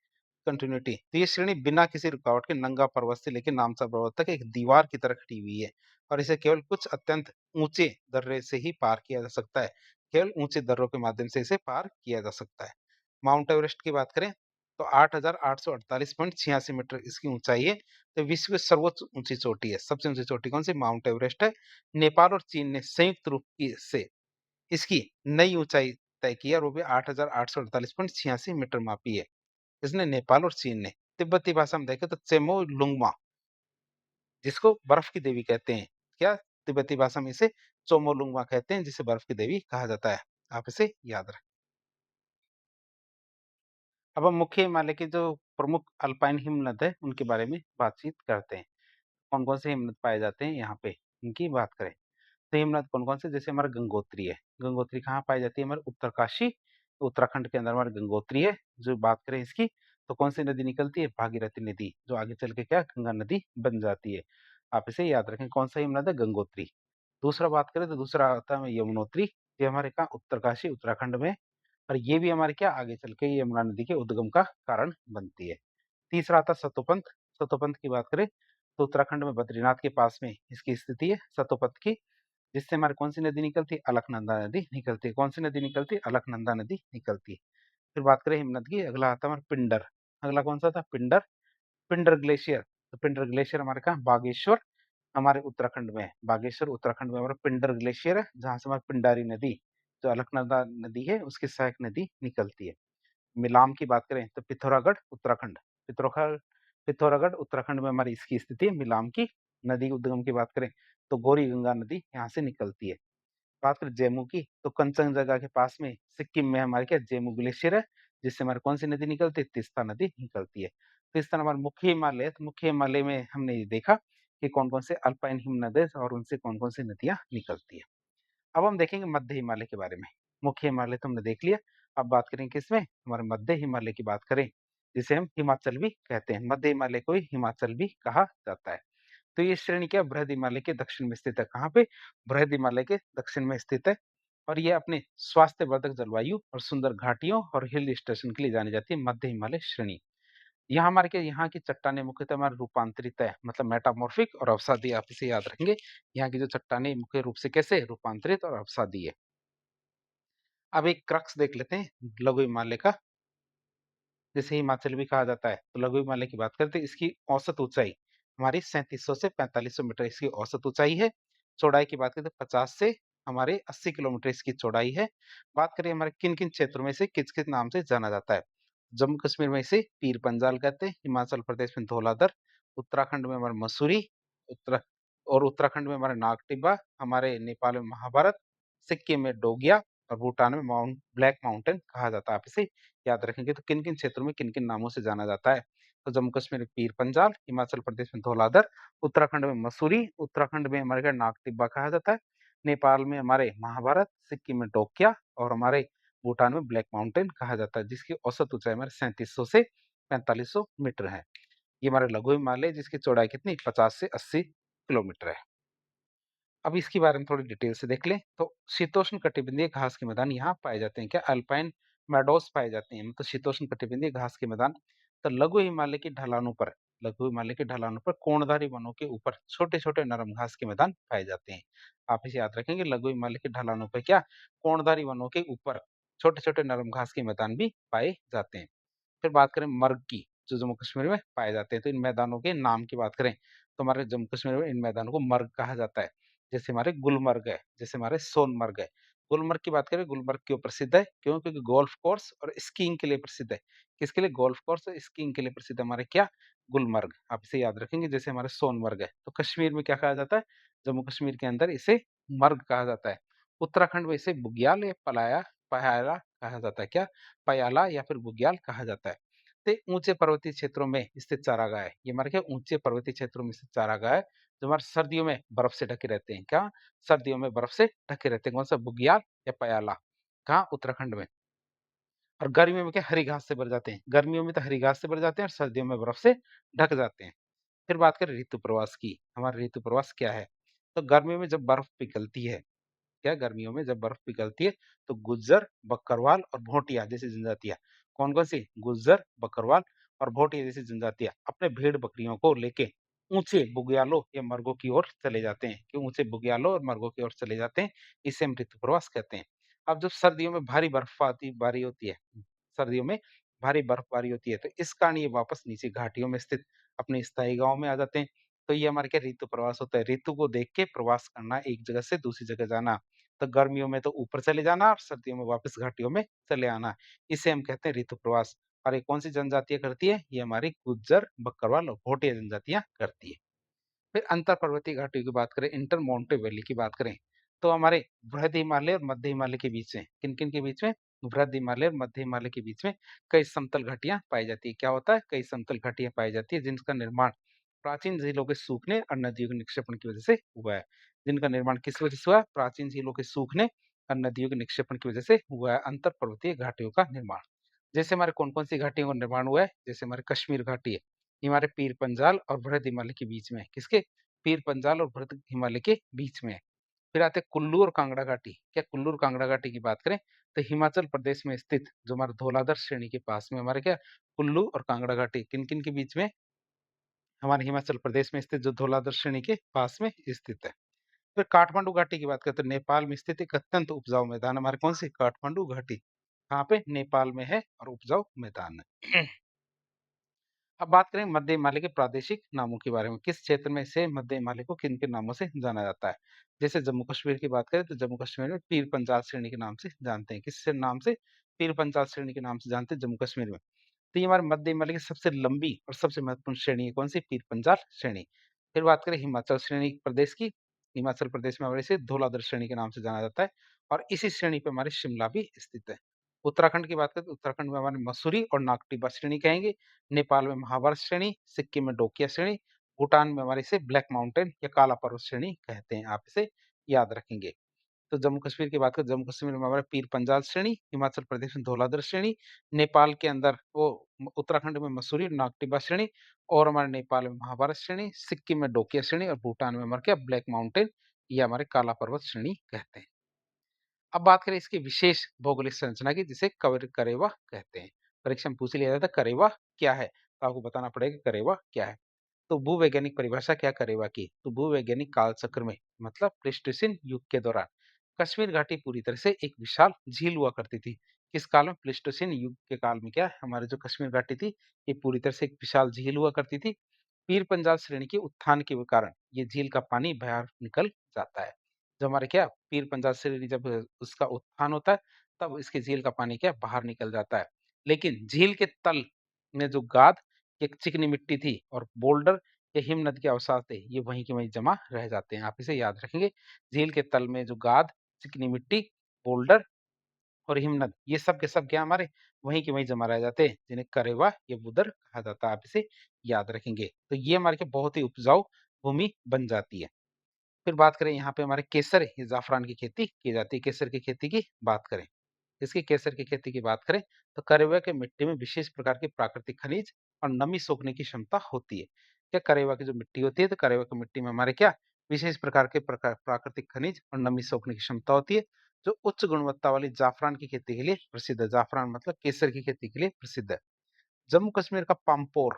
कंटिन्यूटी, तो ये श्रेणी बिना किसी रुकावट के नंगा पर्वत से लेकर नामसा पर्वत तक एक दीवार की तरह खड़ी हुई है और इसे केवल कुछ अत्यंत ऊंचे दर्रे से ही पार किया जा सकता है। केवल ऊंचे दर्रों के माध्यम से इसे पार किया जा सकता है। माउंट एवरेस्ट की बात करें तो 8,848.86 मीटर इसकी ऊंचाई है। तो विश्व की सर्वोच्च ऊंची चोटी है। सबसे ऊंची चोटी कौन सी? माउंट एवरेस्ट है। नेपाल और चीन ने संयुक्त रूप से इसकी नई ऊंचाई तय की है और वो भी 8,848.86 मीटर मापी है। इसने नेपाल और चीन ने। तिब्बती भाषा में देखें तो चेमो लुंगमा, जिसको बर्फ की देवी कहते हैं। क्या? तिब्बती भाषा में इसे चोमोलुंगमा कहते हैं, जिसे बर्फ की देवी कहा जाता है। आप इसे याद रखें। अब हम मुख्य हिमालय के जो प्रमुख अल्पाइन हिमनद है, उनके बारे में बातचीत करते हैं। कौन-कौन से हिमनद पाए जाते हैं यहाँ पे, इनकी बात करें। तो हिमनद कौन-कौन से, जैसे हमारा गंगोत्री है। गंगोत्री कहाँ पाई जाती है? हमारे उत्तरकाशी, उत्तराखंड के अंदर हमारी गंगोत्री है। जो बात करें इसकी, तो कौन सी नदी निकलती है? भागीरथी नदी, जो आगे चल के क्या गंगा नदी बन जाती है। आप इसे याद रखें, कौन सा हिमनद है? गंगोत्री। दूसरा बात करें तो दूसरा आता है यमुनोत्री, ये हमारे कहाँ? उत्तरकाशी, उत्तराखंड में, और ये भी हमारे क्या आगे चल के यमुना नदी के उद्गम का कारण बनती है। तीसरा आता है सतोपंथ। सतोपंथ की बात करें तो उत्तराखंड में बद्रीनाथ के पास में इसकी स्थिति है सतोपंथ की, जिससे हमारी कौन-सी नदी निकलती है? अलकनंदा नदी निकलती है। कौन-सी नदी निकलती है? अलकनंदा नदी निकलती है। फिर बात करें हिमनद की, अगला आता है हमारा पिंडर। अगला कौन-सा था? पिंडर। पिंडर ग्लेशियर। तो पिंडर ग्लेशियर हमारे कहाँ? बागेश्वर, हमारे उत्तराखंड में है। बागेश्वर उत्तराखंड में हमारा पिंडर ग्लेशियर है, जहाँ से हमारी पिंडारी नदी, जो अलकनंदा नदी है, उसकी सहायक नदी निकलती है। मिलाम की बात करें तो पिथौरागढ़, उत्तराखंड। पिथौरागढ़ पिथौरागढ़ उत्तराखंड में हमारी इसकी स्थिति है। मिलाम की नदी उद्गम की बात करें तो गौरी गंगा नदी यहाँ से निकलती है। बात करें जम्मू की, तो कंचनजंगा के पास में सिक्किम में हमारे क्या जम्मू ग्लेशियर है, जिससे हमारी कौन सी नदी निकलती है? तीस्ता नदी निकलती है। तो इस तरह हमारा मुख्य हिमालय है, तो मुख्य हिमालय में हमने ये देखा कि कौन-कौन से अल्पाइन हिमनद है और उनसे कौन-कौन सी नदियाँ निकलती है। अब हम देखेंगे मध्य हिमालय के बारे में। मुख्य हिमालय तो हमने देख लिया, अब बात करेंगे किसमें? हमारे मध्य हिमालय की बात करें, जिसे हम हिमाचल भी कहते हैं। मध्य हिमालय को ही हिमाचल भी कहा जाता है। तो ये श्रेणी क्या बृहद हिमालय के दक्षिण में स्थित है। कहाँ पे? बृहद हिमालय के दक्षिण में स्थित है, और ये अपने स्वास्थ्यवर्धक जलवायु और सुंदर घाटियों और हिल स्टेशन के लिए जानी जाती है मध्य हिमालय श्रेणी। यहाँ हमारे क्या, यहाँ की चट्टानें मुख्यतः हमारे रूपांतरित है, मतलब मेटामॉर्फिक और अवसादी। आप इसे याद रखेंगे, यहाँ की जो चट्टानें मुख्य रूप से कैसे रूपांतरित और अवसादी है। अब एक क्रक्स देख लेते हैं लघु हिमालय का, जिसे हिमाचल भी कहा जाता है। तो लघु हिमालय की बात करते हैं, इसकी औसत ऊंचाई हमारी 3700 से 4500 मीटर इसकी औसत ऊंचाई है। चौड़ाई की बात करें तो 50 से हमारे 80 किलोमीटर इसकी चौड़ाई है। बात करें हमारे किन-किन क्षेत्रों में इसे किस-किस नाम से जाना जाता है। जम्मू कश्मीर में इसे पीर पंजाल कहते हैं, हिमाचल प्रदेश में धौलाधर, उत्तराखंड में हमारा मसूरी, उत्तरा और उत्तराखंड में हमारा नाग टिब्बा, हमारे नेपाल में महाभारत, सिक्किम में डोगिया और भूटान में माउंट ब्लैक माउंटेन कहा जाता है। आप इसे याद रखेंगे, तो किन-किन क्षेत्रों में किन-किन नामों से जाना जाता है। तो जम्मू कश्मीर में पीर पंजाल, हिमाचल प्रदेश में धौलाधर, उत्तराखंड में मसूरी, उत्तराखंड में हमारे क्या नाग टिब्बा कहा जाता है, नेपाल में हमारे महाभारत, सिक्किम में डोकिया और हमारे भूटान में ब्लैक माउंटेन कहा जाता है, जिसकी औसत ऊंचाई हमारे 3700 से 4500 मीटर है। ये हमारे लघु हिमालय, जिसकी चौड़ाई कितनी 50 से 80 किलोमीटर है। अब इसके बारे में थोड़ी डिटेल से देख लें, तो शीतोष्ण कटिबंधीय घास के मैदान यहाँ पाए जाते हैं। क्या? अल्पाइन मेडोज पाए जाते हैं, मतलब शीतोष्ण कटिबंधीय घास के मैदान। तो लघु हिमालय के ढलानों पर कोणधारी वनों के ऊपर छोटे-छोटे नरम घास के मैदान पाए जाते हैं। आप इसे याद रखेंगे, लघु हिमालय के ढलानों पर क्या? कोणधारी वनों के ऊपर छोटे-छोटे नरम घास के मैदान भी पाए जाते हैं। फिर बात करें मर्ग की, जो जम्मू कश्मीर में पाए जाते हैं, तो इन मैदानों के नाम की बात करें तो हमारे जम्मू कश्मीर में इन मैदानों को मर्ग कहा जाता है। जैसे हमारे गुलमर्ग है, जैसे हमारे सोनमर्ग है। गुलमर्ग की बात करें, गुलमर्ग क्यों प्रसिद्ध है? क्यों? क्योंकि गोल्फ कोर्स और स्कीइंग के लिए प्रसिद्ध है। किसके लिए? गोल्फ कोर्स और स्कीइंग के लिए प्रसिद्ध है हमारे क्या? गुलमर्ग। आप इसे याद रखेंगे, जैसे हमारे सोनमर्ग है। तो कश्मीर में क्या कहा जाता है? जम्मू कश्मीर के अंदर इसे मर्ग कहा जाता है। उत्तराखंड में इसे बुग्याल या पयाला कहा जाता है। क्या? पयाला या फिर बुग्याल कहा जाता है। ते ऊंचे पर्वतीय क्षेत्रों में स्थित चारागाह है। ये हमारे क्या? ऊंचे पर्वतीय क्षेत्रों में स्थित चारागाह है, जो हमारे सर्दियों में बर्फ से ढके रहते हैं। क्या? सर्दियों में बर्फ से ढके रहते हैं। कौन सा? बुग्याल या पयाला। कहाँ? उत्तराखंड में। और गर्मियों में क्या? हरी घास से भर जाते हैं। गर्मियों में तो हरी घास से भर जाते हैं और सर्दियों में बर्फ से ढक जाते हैं। फिर बात करें ऋतु प्रवास की। हमारा ऋतु प्रवास क्या है? तो गर्मियों में जब बर्फ पिघलती है, क्या? गर्मियों में जब बर्फ पिघलती है, तो गुज्जर, बकरवाल और भोटिया जैसी जनजातियां, कौन-कौन सी? गुज्जर, बकरवाल और भोटिया जैसी जनजातियां अपने भेड़-बकरियों को लेके ऊंचे बुग्यालों या मर्गों की ओर चले जाते हैं। कि ऊंचे बुग्यालों और मर्गों की ओर चले जाते हैं, इसे हम ऋतु प्रवास कहते हैं। अब जब सर्दियों में भारी बर्फबारी बारी होती है, सर्दियों में भारी बर्फबारी होती है, तो इस कारण ये वापस नीचे घाटियों में स्थित अपने स्थायी गाँव में आ जाते हैं। तो ये हमारे क्या? ऋतु प्रवास होता है। ऋतु को देख के प्रवास करना, एक जगह से दूसरी जगह जाना। तो गर्मियों में तो ऊपर चले जाना और सर्दियों में वापस घाटियों में चले आना। इसे हम कहते हैं ऋतु प्रवास। और ये कौन सी जनजातियाँ करती है? ये हमारी गुज्जर, बकरवाल और भोटिया जनजातियाँ करती है। फिर अंतर पर्वतीय घाटियों की बात करें, इंटर मोंटे वैली की बात करें, तो हमारे बृहद हिमालय और मध्य हिमालय के बीच में, किन-किन के बीच में? बृहद हिमालय और मध्य हिमालय के बीच में कई समतल घाटियाँ पाई जाती है। क्या होता है? कई समतल घाटियाँ पाई जाती है जिनका निर्माण प्राचीन झीलों के सूखने और नदियों के निक्षेपण की वजह से हुआ है। जिनका निर्माण किस वजह से हुआ है? प्राचीन झीलों के सूखने और नदियों के निक्षेपण की वजह से हुआ है अंतर पर्वतीय घाटियों का निर्माण। जैसे हमारे कौन-कौन सी घाटियों का निर्माण हुआ है? जैसे हमारे कश्मीर घाटी है, ये हमारे पीर पंजाल और बृहद हिमालय के बीच में है। किसके? पीर पंजाल और बृहद हिमालय के बीच में है। फिर आते हैं कुल्लू और कांगड़ा घाटी। क्या कुल्लू और कांगड़ा घाटी की बात करें तो हिमाचल प्रदेश में स्थित जो हमारा धौलाधर श्रेणी के पास में हमारे क्या कुल्लू और कांगड़ा घाटी किन-किन के बीच में? हमारे हिमाचल प्रदेश में स्थित जो धौलाधर श्रेणी के पास में स्थित है। फिर काठमांडू घाटी की बात करें तो नेपाल में स्थित एक अत्यंत उपजाऊ मैदान हमारे कौन सी? काठमांडू घाटी। कहाँ पे? नेपाल में है और उपजाऊ मैदान है। अब बात करें मध्य हिमालय के प्रादेशिक नामों के बारे में। किस क्षेत्र में से मध्य हिमालय को किन-किन नामों से जाना जाता है? जैसे जम्मू कश्मीर की बात करें तो जम्मू कश्मीर में पीर पंजाल श्रेणी के नाम से जानते हैं। किस नाम से? पीर पंजाल श्रेणी के नाम से जानते हैं जम्मू कश्मीर में। तो ये हमारे मध्य हिमालय की सबसे लंबी और सबसे महत्वपूर्ण श्रेणी है कौन सी? पीर पंजाल श्रेणी। फिर बात करें हिमाचल श्रेणी प्रदेश की। हिमाचल प्रदेश में हमारे इसे धौलाधर श्रेणी के नाम से जाना जाता है और इसी श्रेणी पे हमारे शिमला भी स्थित है। उत्तराखंड की बात करें तो उत्तराखंड में हमारे मसूरी और नागटिबा श्रेणी कहेंगे। नेपाल में महाभारत श्रेणी, सिक्किम में डोकिया श्रेणी, भूटान में हमारे इसे ब्लैक माउंटेन या काला पर्वत श्रेणी कहते हैं। आप इसे याद रखेंगे। तो जम्मू कश्मीर की बात करें, जम्मू कश्मीर में हमारा पीर पंजाल श्रेणी, हिमाचल प्रदेश में धौलाधर श्रेणी, नेपाल के अंदर वो उत्तराखंड में मसूरी, नागटिबा श्रेणी और हमारे नेपाल में महाभारत श्रेणी, सिक्किम में डोकिया श्रेणी और भूटान में हमारे क्या ब्लैक माउंटेन या हमारे काला पर्वत श्रेणी कहते हैं। अब बात करें इसकी विशेष भौगोलिक संरचना की जिसे करेवा कहते हैं। परीक्षा में पूछ लिया जाता है करेवा क्या है? तो आपको बताना पड़ेगा करेवा क्या है। तो भूवैज्ञानिक परिभाषा क्या करेवा की? तो भूवैज्ञानिक काल चक्र में मतलब प्लेस्टोसीन युग के दौरान कश्मीर घाटी पूरी तरह से एक विशाल झील हुआ करती थी। किस काल में? प्लेस्टोसीन युग के काल में क्या हमारे जो कश्मीर घाटी थी ये पूरी तरह से एक विशाल झील हुआ करती थी। पीर पंजाल श्रेणी के उत्थान के कारण ये झील का पानी बाहर निकल जाता है। जो हमारे क्या पीर पंजाल श्रेणी जब उसका उत्थान होता है तब इसके झील का पानी क्या बाहर निकल जाता है। लेकिन झील के तल में जो गाद एक चिकनी मिट्टी थी और बोल्डर या हिम नद के अवसाद थे ये वहीं के वहीं जमा रह जाते हैं। आप इसे याद रखेंगे। झील के तल में जो गाद, चिकनी मिट्टी, बोल्डर और हिमनद ये सब के सब क्या हमारे वहीं के वहीं जमा रह जाते हैं जिन्हें करेवा या बुदर कहा जाता है। आप इसे याद रखेंगे। तो ये हमारे क्या बहुत ही उपजाऊ भूमि बन जाती है। फिर बात करें यहाँ पे हमारे केसर या ज़ाफ़रान की खेती की जाती है। केसर की खेती की बात करें, इसकी केसर की खेती की बात करें तो करेवा के मिट्टी में विशेष प्रकार के प्राकृतिक खनिज और नमी सोखने की क्षमता होती है। क्या करेवा की जो मिट्टी होती है तो करेवा की मिट्टी में हमारे क्या विशेष प्रकार के प्राकृतिक खनिज और नमी सोखने की क्षमता होती है जो उच्च गुणवत्ता वाली जाफरान की खेती के लिए प्रसिद्ध है। जाफरान मतलब केसर की खेती के लिए प्रसिद्ध है। जम्मू कश्मीर का पाम्पोर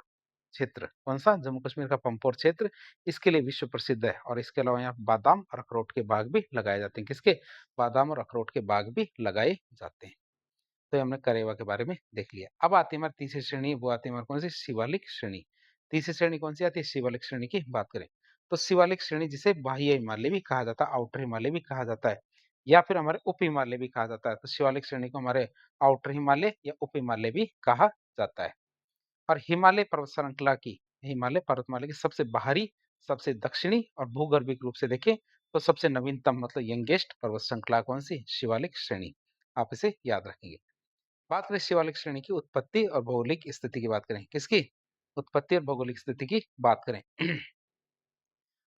क्षेत्र कौन-सा? जम्मू कश्मीर का पाम्पोर क्षेत्र इसके लिए विश्व प्रसिद्ध है और इसके अलावा यहाँ बादाम और अखरोट के बाग भी लगाए जाते हैं। किसके? बादाम और अखरोट के बाग भी लगाए जाते हैं। तो ये हमने करेवा के बारे में देख लिया। अब आती है हमारी तीसरी श्रेणी, वो आती है हमारी कौन-सी? शिवालिक श्रेणी। तीसरी श्रेणी कौन-सी आती है? शिवालिक श्रेणी की बात करें, तो शिवालिक श्रेणी जिसे बाह्य हिमालय भी कहा जाता है, आउटर हिमालय भी कहा जाता है या फिर हमारे उप हिमालय भी कहा जाता है। तो शिवालिक श्रेणी को हमारे आउटर हिमालय या उप हिमालय भी कहा जाता है। और हिमालय पर्वत श्रृंखला की हिमालय पर्वतमाला की सबसे बाहरी, सबसे दक्षिणी और भूगर्भिक रूप से देखें तो सबसे नवीनतम मतलब यंगेस्ट पर्वत श्रृंखला कौन सी? शिवालिक श्रेणी। आप इसे याद रखेंगे। बात करें शिवालिक श्रेणी की उत्पत्ति और भौगोलिक स्थिति की बात करें। किसकी? उत्पत्ति और भौगोलिक स्थिति की बात करें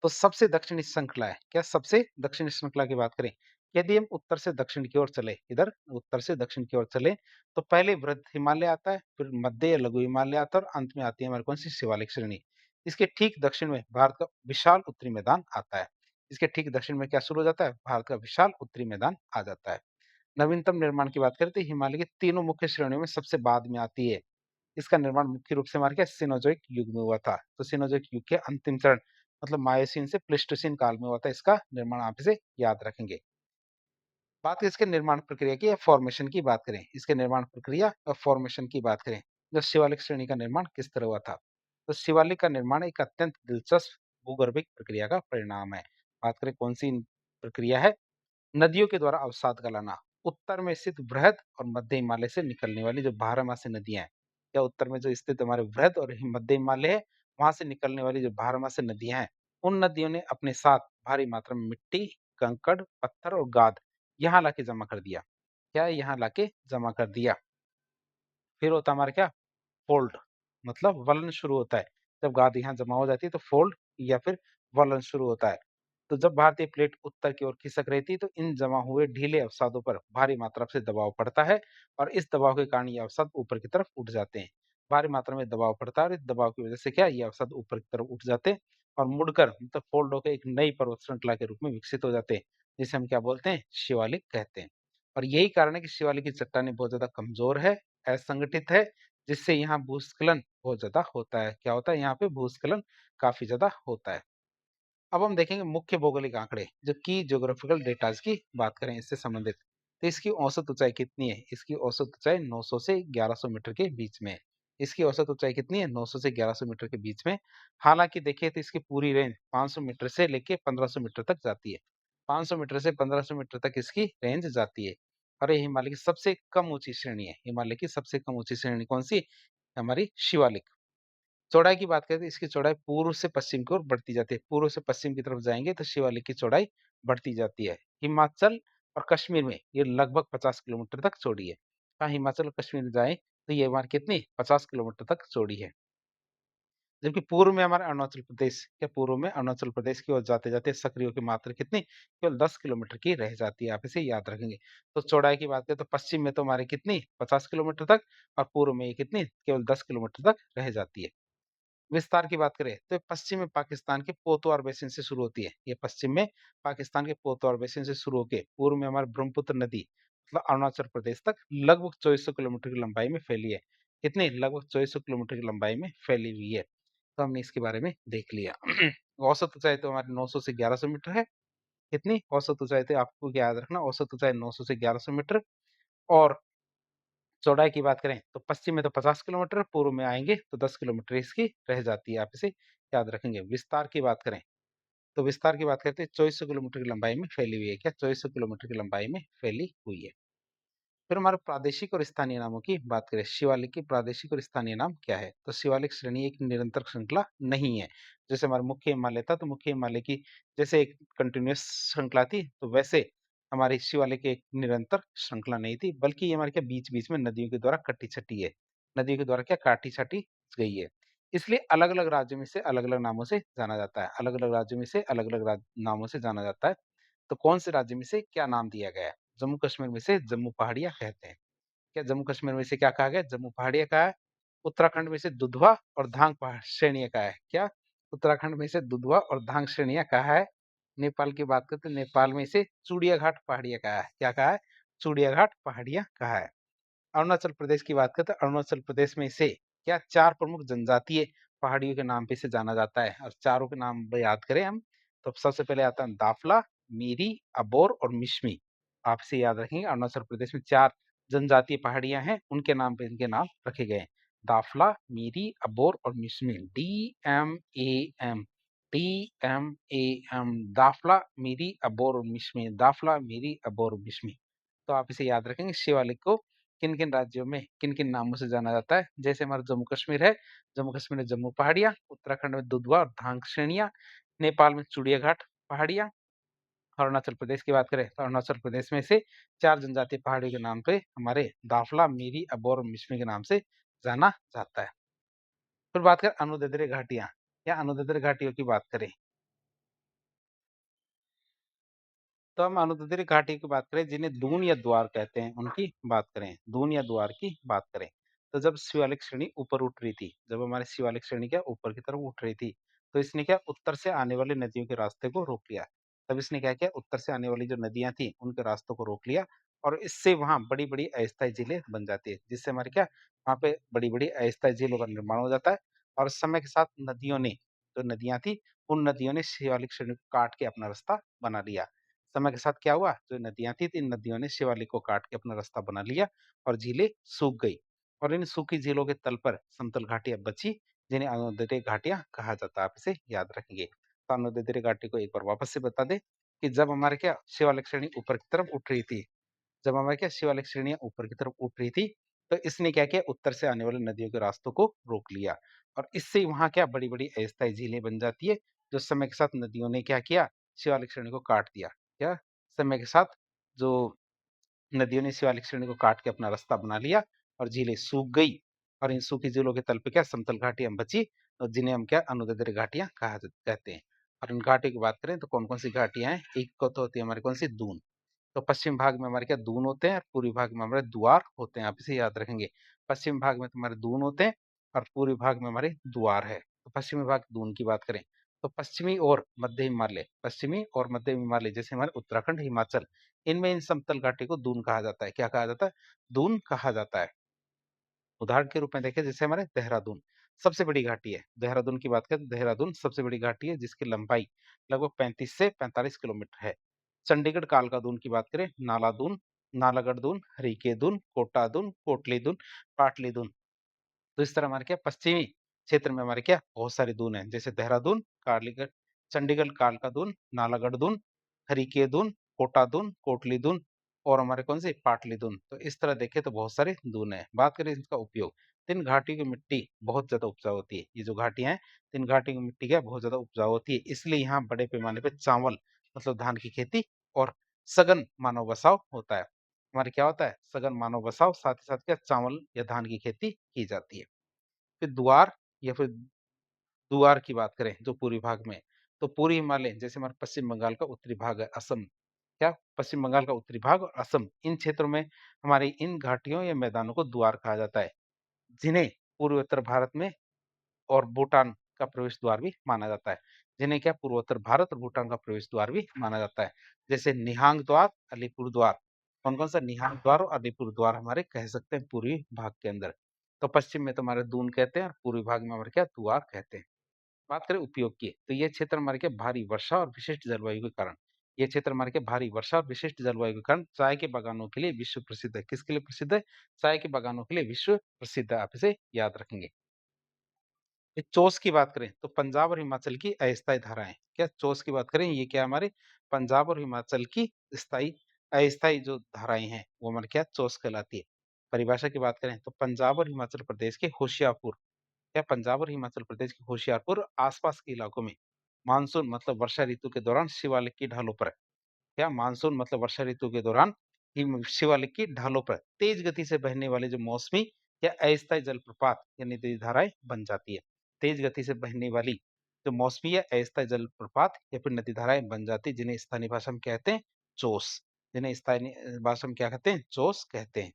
तो सबसे दक्षिणी श्रृंखला है। क्या सबसे दक्षिणी श्रृंखला की बात करें? यदि हम उत्तर से दक्षिण की ओर चले, इधर उत्तर से दक्षिण की ओर चले, तो पहले वृहद हिमालय आता है, फिर मध्य या लघु हिमालय आता है और अंत में आती है हमारी कौन-सी? शिवालिक श्रेणी। इसके ठीक दक्षिण में भारत का विशाल उत्तरी मैदान आता है। इसके ठीक दक्षिण में क्या शुरू हो जाता है? भारत का विशाल उत्तरी मैदान आ जाता है। नवीनतम निर्माण की बात करें तो हिमालय की तीनों मुख्य श्रेणियों में सबसे बाद में आती है। इसका निर्माण मुख्य रूप से हमारे क्या सिनोज़ोइक युग में हुआ था। तो सिनोज़ोइक युग के अंतिम चरण मतलब मायोसीन से प्लीस्टोसीन काल में हुआ था इसका निर्माण। आप इसे याद रखेंगे। बात करें इसके निर्माण प्रक्रिया की या फॉर्मेशन की बात करें, इसके निर्माण प्रक्रिया और फॉर्मेशन की बात करें, जो शिवालिक श्रेणी का निर्माण किस तरह हुआ था? तो शिवालिक का निर्माण एक अत्यंत दिलचस्प भूगर्भिक प्रक्रिया का परिणाम है। बात करें कौन-सी प्रक्रिया है? नदियों के द्वारा अवसाद का लाना। उत्तर में स्थित बृहद और मध्य हिमालय से निकलने वाली जो बारहमासी नदियाँ हैं, या उत्तर में जो स्थित हमारे बृहद और मध्य हिमालय है, वहाँ से निकलने वाली जो बारहमासी नदियाँ हैं, उन नदियों ने अपने साथ भारी मात्रा में मिट्टी, कंकड़, पत्थर और गाद यहाँ लाके जमा कर दिया। क्या है? यहाँ लाके जमा कर दिया। फिर होता है हमारा क्या? फ़ोल्ड, मतलब वलन शुरू होता है। जब गाद यहाँ जमा हो जाती है तो फ़ोल्ड या फिर वलन शुरू होता है। तो जब भारतीय प्लेट उत्तर की ओर खिसक रही थी तो इन जमा हुए ढीले अवसादों पर भारी मात्रा से दबाव पड़ता है और इस दबाव के कारण ये अवसाद ऊपर की तरफ उठ जाते हैं। भारी मात्रा में दबाव पड़ता है और इस दबाव की वजह से क्या ये अवसाद ऊपर की तरफ उठ जाते हैं और मुड़कर मतलब फ़ोल्ड होकर एक नई पर्वत श्रृंखला के रूप में विकसित हो जाते हैं, जिसे हम क्या बोलते हैं? शिवालिक कहते हैं। और यही कारण है कि शिवालिक की चट्टानें बहुत ज़्यादा कमज़ोर है, असंगठित है, जिससे यहाँ भूस्खलन बहुत ज़्यादा होता है। क्या होता है? यहाँ पे भूस्खलन काफ़ी ज़्यादा होता है। अब हम देखेंगे मुख्य भौगोलिक आंकड़े, जो की ज्योग्राफिकल डेटाज की बात करें इससे संबंधित। तो इसकी औसत ऊंचाई कितनी है? इसकी औसत ऊंचाई 900 से 1100 मीटर के बीच में है। इसकी औसत ऊंचाई कितनी है? 900 से 1100 मीटर के बीच में। हालांकि देखिए तो इसकी पूरी रेंज 500 मीटर से लेके 1500 मीटर तक जाती है। 500 मीटर से 1500 मीटर तक इसकी रेंज जाती है। और ये हिमालय की सबसे कम ऊंची श्रेणी है। हिमालय की सबसे कम ऊंची श्रेणी कौन सी? हमारी शिवालिक। चौड़ाई की बात करें तो इसकी चौड़ाई पूर्व से पश्चिम की ओर बढ़ती जाती है। पूर्व से पश्चिम की तरफ जाएँगे तो शिवालिक की चौड़ाई बढ़ती जाती है। हिमाचल और कश्मीर में ये लगभग 50 किलोमीटर तक चौड़ी है। हाँ, हिमाचल और कश्मीर में जाएँ तो ये हमारी कितनी 50 किलोमीटर तक चौड़ी है। जबकि पूर्व में हमारा अरुणाचल प्रदेश क्या पूर्व में अरुणाचल प्रदेश की ओर जाते-जाते सक्रियों की मात्रा कितनी केवल 10 किलोमीटर की रह जाती है। आप इसे याद रखेंगे। तो चौड़ाई की बात करें तो पश्चिम में तो हमारी कितनी 50 किलोमीटर तक और पूर्व में ये कितनी केवल 10 किलोमीटर तक रह जाती है। विस्तार की बात करें तो ये पश्चिम में पाकिस्तान के पोतवार बेसिन से शुरू होती है। ये पश्चिम में पाकिस्तान के पोतवार बेसिन से शुरू होके पूर्व में हमारे ब्रह्मपुत्र नदी मतलब अरुणाचल प्रदेश तक लगभग 2400 किलोमीटर की लंबाई में फैली है। कितनी? लगभग 2400 किलोमीटर की लंबाई में फैली हुई है। तो हमने इसके बारे में देख लिया। औसत ऊंचाई तो हमारी 900 से 1100 मीटर है। कितनी औसत ऊंचाई? तो आपको क्या याद रखना, औसत ऊंचाई 900 से 1100 मीटर। और चौड़ाई की बात करें तो पश्चिम में तो 50 किलोमीटर, पूर्व में आएँगे तो 10 किलोमीटर इसकी रह जाती है। आप इसे याद रखेंगे। विस्तार की बात करें, तो विस्तार की बात करते हैं 2400 किलोमीटर की लंबाई में फैली हुई है। क्या? 2400 किलोमीटर की लंबाई में फैली हुई है। फिर हमारे प्रादेशिक और स्थानीय नामों की बात करें, शिवालिक की प्रादेशिक और स्थानीय नाम क्या है? तो शिवालिक श्रेणी एक निरंतर श्रृंखला नहीं है। जैसे हमारा मुख्य हिमालय था, तो मुख्य हिमालय की जैसे एक कंटीन्यूअस श्रृंखला थी, तो वैसे हमारी शिवालिक एक निरंतर श्रृंखला नहीं थी, बल्कि ये हमारे क्या बीच-बीच में नदियों के द्वारा कटी-छटी है। नदियों के द्वारा क्या काटी-छाटी गई है। इसलिए अलग-अलग राज्यों में से अलग-अलग नामों से जाना जाता है। अलग-अलग राज्यों में से अलग-अलग नामों से जाना जाता है। तो कौन से राज्य में से क्या नाम दिया गया है? जम्मू कश्मीर में से जम्मू पहाड़ियाँ कहते हैं। क्या जम्मू कश्मीर में से क्या कहा गया? जम्मू पहाड़ियाँ कहा है। उत्तराखंड में से दुधवा और धांग पहाड़ श्रेणियाँ कहा है। क्या? उत्तराखंड में से दुधवा और धांग श्रेणियाँ कहा है। नेपाल की बात करें तो नेपाल में इसे चूड़िया घाट पहाड़ियाँ कहा है। क्या कहा है? चूड़िया घाट पहाड़ियाँ कहा है। अरुणाचल प्रदेश की बात करें तो अरुणाचल प्रदेश में इसे क्या 4 प्रमुख जनजातीय पहाड़ियों के नाम पे इसे जाना जाता है और चारों के नाम याद करें हम तो सबसे पहले आता है दाफला, मीरी, अबोर और मिश्मी। आप इसे याद रखेंगे। अरुणाचल प्रदेश में 4 जनजातीय पहाड़ियां हैं, उनके नाम पे इनके नाम रखे गए हैं। दाफला, मीरी, अबोर और मिश्मी। DMAM DMAM दाफला, मीरी, अबोर और मिश्मी। दाफला, मीरी, अबोर और मिश्मी। तो आप इसे याद रखेंगे। शिवालिक को किन-किन राज्यों में किन-किन नामों से जाना जाता है? जैसे हमारा जम्मू कश्मीर है, जम्मू कश्मीर में जम्मू पहाड़ियाँ, उत्तराखंड में दुधवा और धांग श्रेणियाँ, नेपाल में चूड़िया घाट पहाड़ियाँ, अरुणाचल प्रदेश की बात करें तो अरुणाचल प्रदेश में से 4 जनजातीय पहाड़ियों के नाम पे हमारे दाफला, मीरी, अबोर और मिश्मी के नाम से जाना जाता है। फिर बात करें अनुदैर्ध्य घाटियाँ, या अनुदैर्ध्य घाटियों की बात करें तो हम अनुदैर्ध्य घाटी की बात करें जिन्हें दून या द्वार कहते हैं, उनकी बात करें, दून या द्वार की बात करें, तो जब शिवालिक श्रेणी ऊपर उठ रही थी, जब हमारी शिवालिक श्रेणी क्या ऊपर की तरफ उठ रही थी, तो इसने क्या उत्तर से आने वाली नदियों के रास्ते को रोक लिया। तब इसने क्या किया, उत्तर से आने वाली जो नदियाँ थी, उनके रास्तों को रोक लिया और इससे वहाँ बड़ी-बड़ी अस्थायी झीलें बन जाती है, जिससे हमारे क्या वहाँ पे बड़ी-बड़ी अस्थायी झीलों का निर्माण हो जाता है और समय के साथ नदियों ने जो नदियाँ थी, उन नदियों ने शिवालिक श्रेणी को काट के अपना रास्ता बना लिया। समय के साथ क्या हुआ, जो नदियाँ थी, इन नदियों ने शिवालिक को काट के अपना रास्ता बना लिया और झीलें सूख गई और इन सूखी झीलों के तल पर समतल घाटियाँ बची, जिन्हें अनुदैर्ध्य घाटियाँ कहा जाता है। आप इसे याद रखेंगे। तो अनुदैर्ध्य घाटी को एक बार वापस से बता दें कि जब हमारे क्या शिवालिक श्रेणी ऊपर की तरफ उठ रही थी, जब हमारे क्या शिवालिक श्रेणियाँ ऊपर की तरफ उठ रही थी, तो इसने क्या किया, उत्तर से आने वाले नदियों के रास्तों को रोक लिया और इससे वहाँ क्या बड़ी-बड़ी अस्थायी झीलें बन जाती है, जो समय के साथ नदियों ने क्या किया, शिवालिक श्रेणी को काट दिया। क्या? समय के साथ जो नदियों ने शिवालिक श्रेणी को काट के अपना रास्ता बना लिया और झीलें सूख गई और इन सूखी झीलों के तल पे क्या समतल घाटियां बची और जिन्हें हम क्या अनुदैर्ध्य घाटियां कहते हैं। और इन घाटियों की बात करें तो कौन कौन सी घाटियां हैं, एक को तो होती है हमारी कौन सी दून। तो पश्चिम भाग में हमारे क्या दून होते हैं और पूर्वी भाग में हमारे द्वार होते हैं, आप इसे याद रखेंगे। पश्चिम भाग में तुम्हारे दून होते हैं और पूर्वी भाग में हमारे द्वार है। तो पश्चिमी भाग दून की बात करें तो पश्चिमी और मध्य हिमालय जैसे हमारे उत्तराखंड, हिमाचल, इनमें इन समतल घाटी को दून कहा जाता है। क्या कहा जाता है? दून कहा जाता है। उदाहरण के रूप में देखें जैसे हमारे देहरादून सबसे बड़ी घाटी है। देहरादून की बात करें तो देहरादून सबसे बड़ी घाटी है जिसकी लंबाई लगभग 35 से 45 किलोमीटर है। चंडीगढ़ कालका दून की बात करें, नाला दून, नालागढ़ दून, हरिके दून, कोटा दून, कोटली दून, पाटली दून। तो इस तरह हमारे क्या पश्चिमी क्षेत्र में हमारे क्या बहुत सारी दून है जैसे देहरादून, कालीगढ़, चंडीगढ़ कालका दून, नालागढ़ दून, हरिके दून, कोटा दून, कोटली दून और हमारे कौन से पाटली दून। तो इस तरह देखें तो बहुत सारे दून है। बात करें इसका उपयोग, तीन घाटी की मिट्टी बहुत ज्यादा उपजाऊ होती है। ये जो घाटियां हैं तीन घाटी की मिट्टी क्या बहुत ज्यादा उपजाऊ होती है, इसलिए यहाँ बड़े पैमाने पर चावल मतलब धान की खेती और सघन मानव बसाव होता है। हमारे क्या होता है सघन मानव बसाव, साथ ही साथ क्या चावल या धान की खेती की जाती है। फिर द्वार या फिर दुआर की बात करें जो पूर्वी भाग में, तो पूर्वी हिमालय जैसे हमारे पश्चिम बंगाल का उत्तरी भाग है, असम, क्या पश्चिम बंगाल का उत्तरी भाग और असम, इन क्षेत्रों में हमारी इन घाटियों या मैदानों को द्वार कहा जाता है, जिन्हें पूर्वोत्तर भारत में और भूटान का प्रवेश द्वार भी माना जाता है। जिन्हें क्या पूर्वोत्तर भारत और भूटान का प्रवेश द्वार भी माना जाता है। जैसे निहांग द्वार, अलीपुर द्वार। कौन कौन सा निहांग द्वार और अलीपुर द्वार हमारे कह सकते हैं पूर्वी भाग के अंदर। तो पश्चिम में तो हमारे दून कहते हैं और पूर्वी भाग में हमारे क्या द्वार कहते हैं। बात करें उपयोग की तो ये क्षेत्र हमारे क्या भारी वर्षा और विशिष्ट जलवायु के कारण, ये क्षेत्र हमारे क्या भारी वर्षा और विशिष्ट जलवायु के कारण चाय के बागानों के लिए विश्व प्रसिद्ध है। किसके लिए प्रसिद्ध है? चाय के बागानों के लिए विश्व प्रसिद्ध है, आप इसे याद रखेंगे। चोस की बात करें तो पंजाब और हिमाचल की अस्थायी धाराएं, क्या चोस की बात करें ये क्या हमारे पंजाब और हिमाचल की स्थायी अस्थायी जो धाराएं हैं वो हमारे क्या चोस कहलाती है। परिभाषा की बात करें तो पंजाब और हिमाचल प्रदेश के होशियारपुर, क्या पंजाब और हिमाचल प्रदेश के होशियारपुर आसपास के इलाकों में मानसून मतलब वर्षा ऋतु के दौरान शिवालिक की ढालों पर, क्या मानसून मतलब वर्षा ऋतु के दौरान शिवालिक की ढालों पर तेज गति से बहने वाले जो मौसमी या अस्थायी जलप्रपात या नदी धाराएं बन जाती है। तेज गति से बहने वाली जो मौसमी या अस्थायी जलप्रपात या फिर नदी धाराएं बन जाती है जिन्हें स्थानीय भाषा में कहते हैं चोस, जिन्हें स्थानीय भाषा में क्या कहते हैं चोस कहते हैं।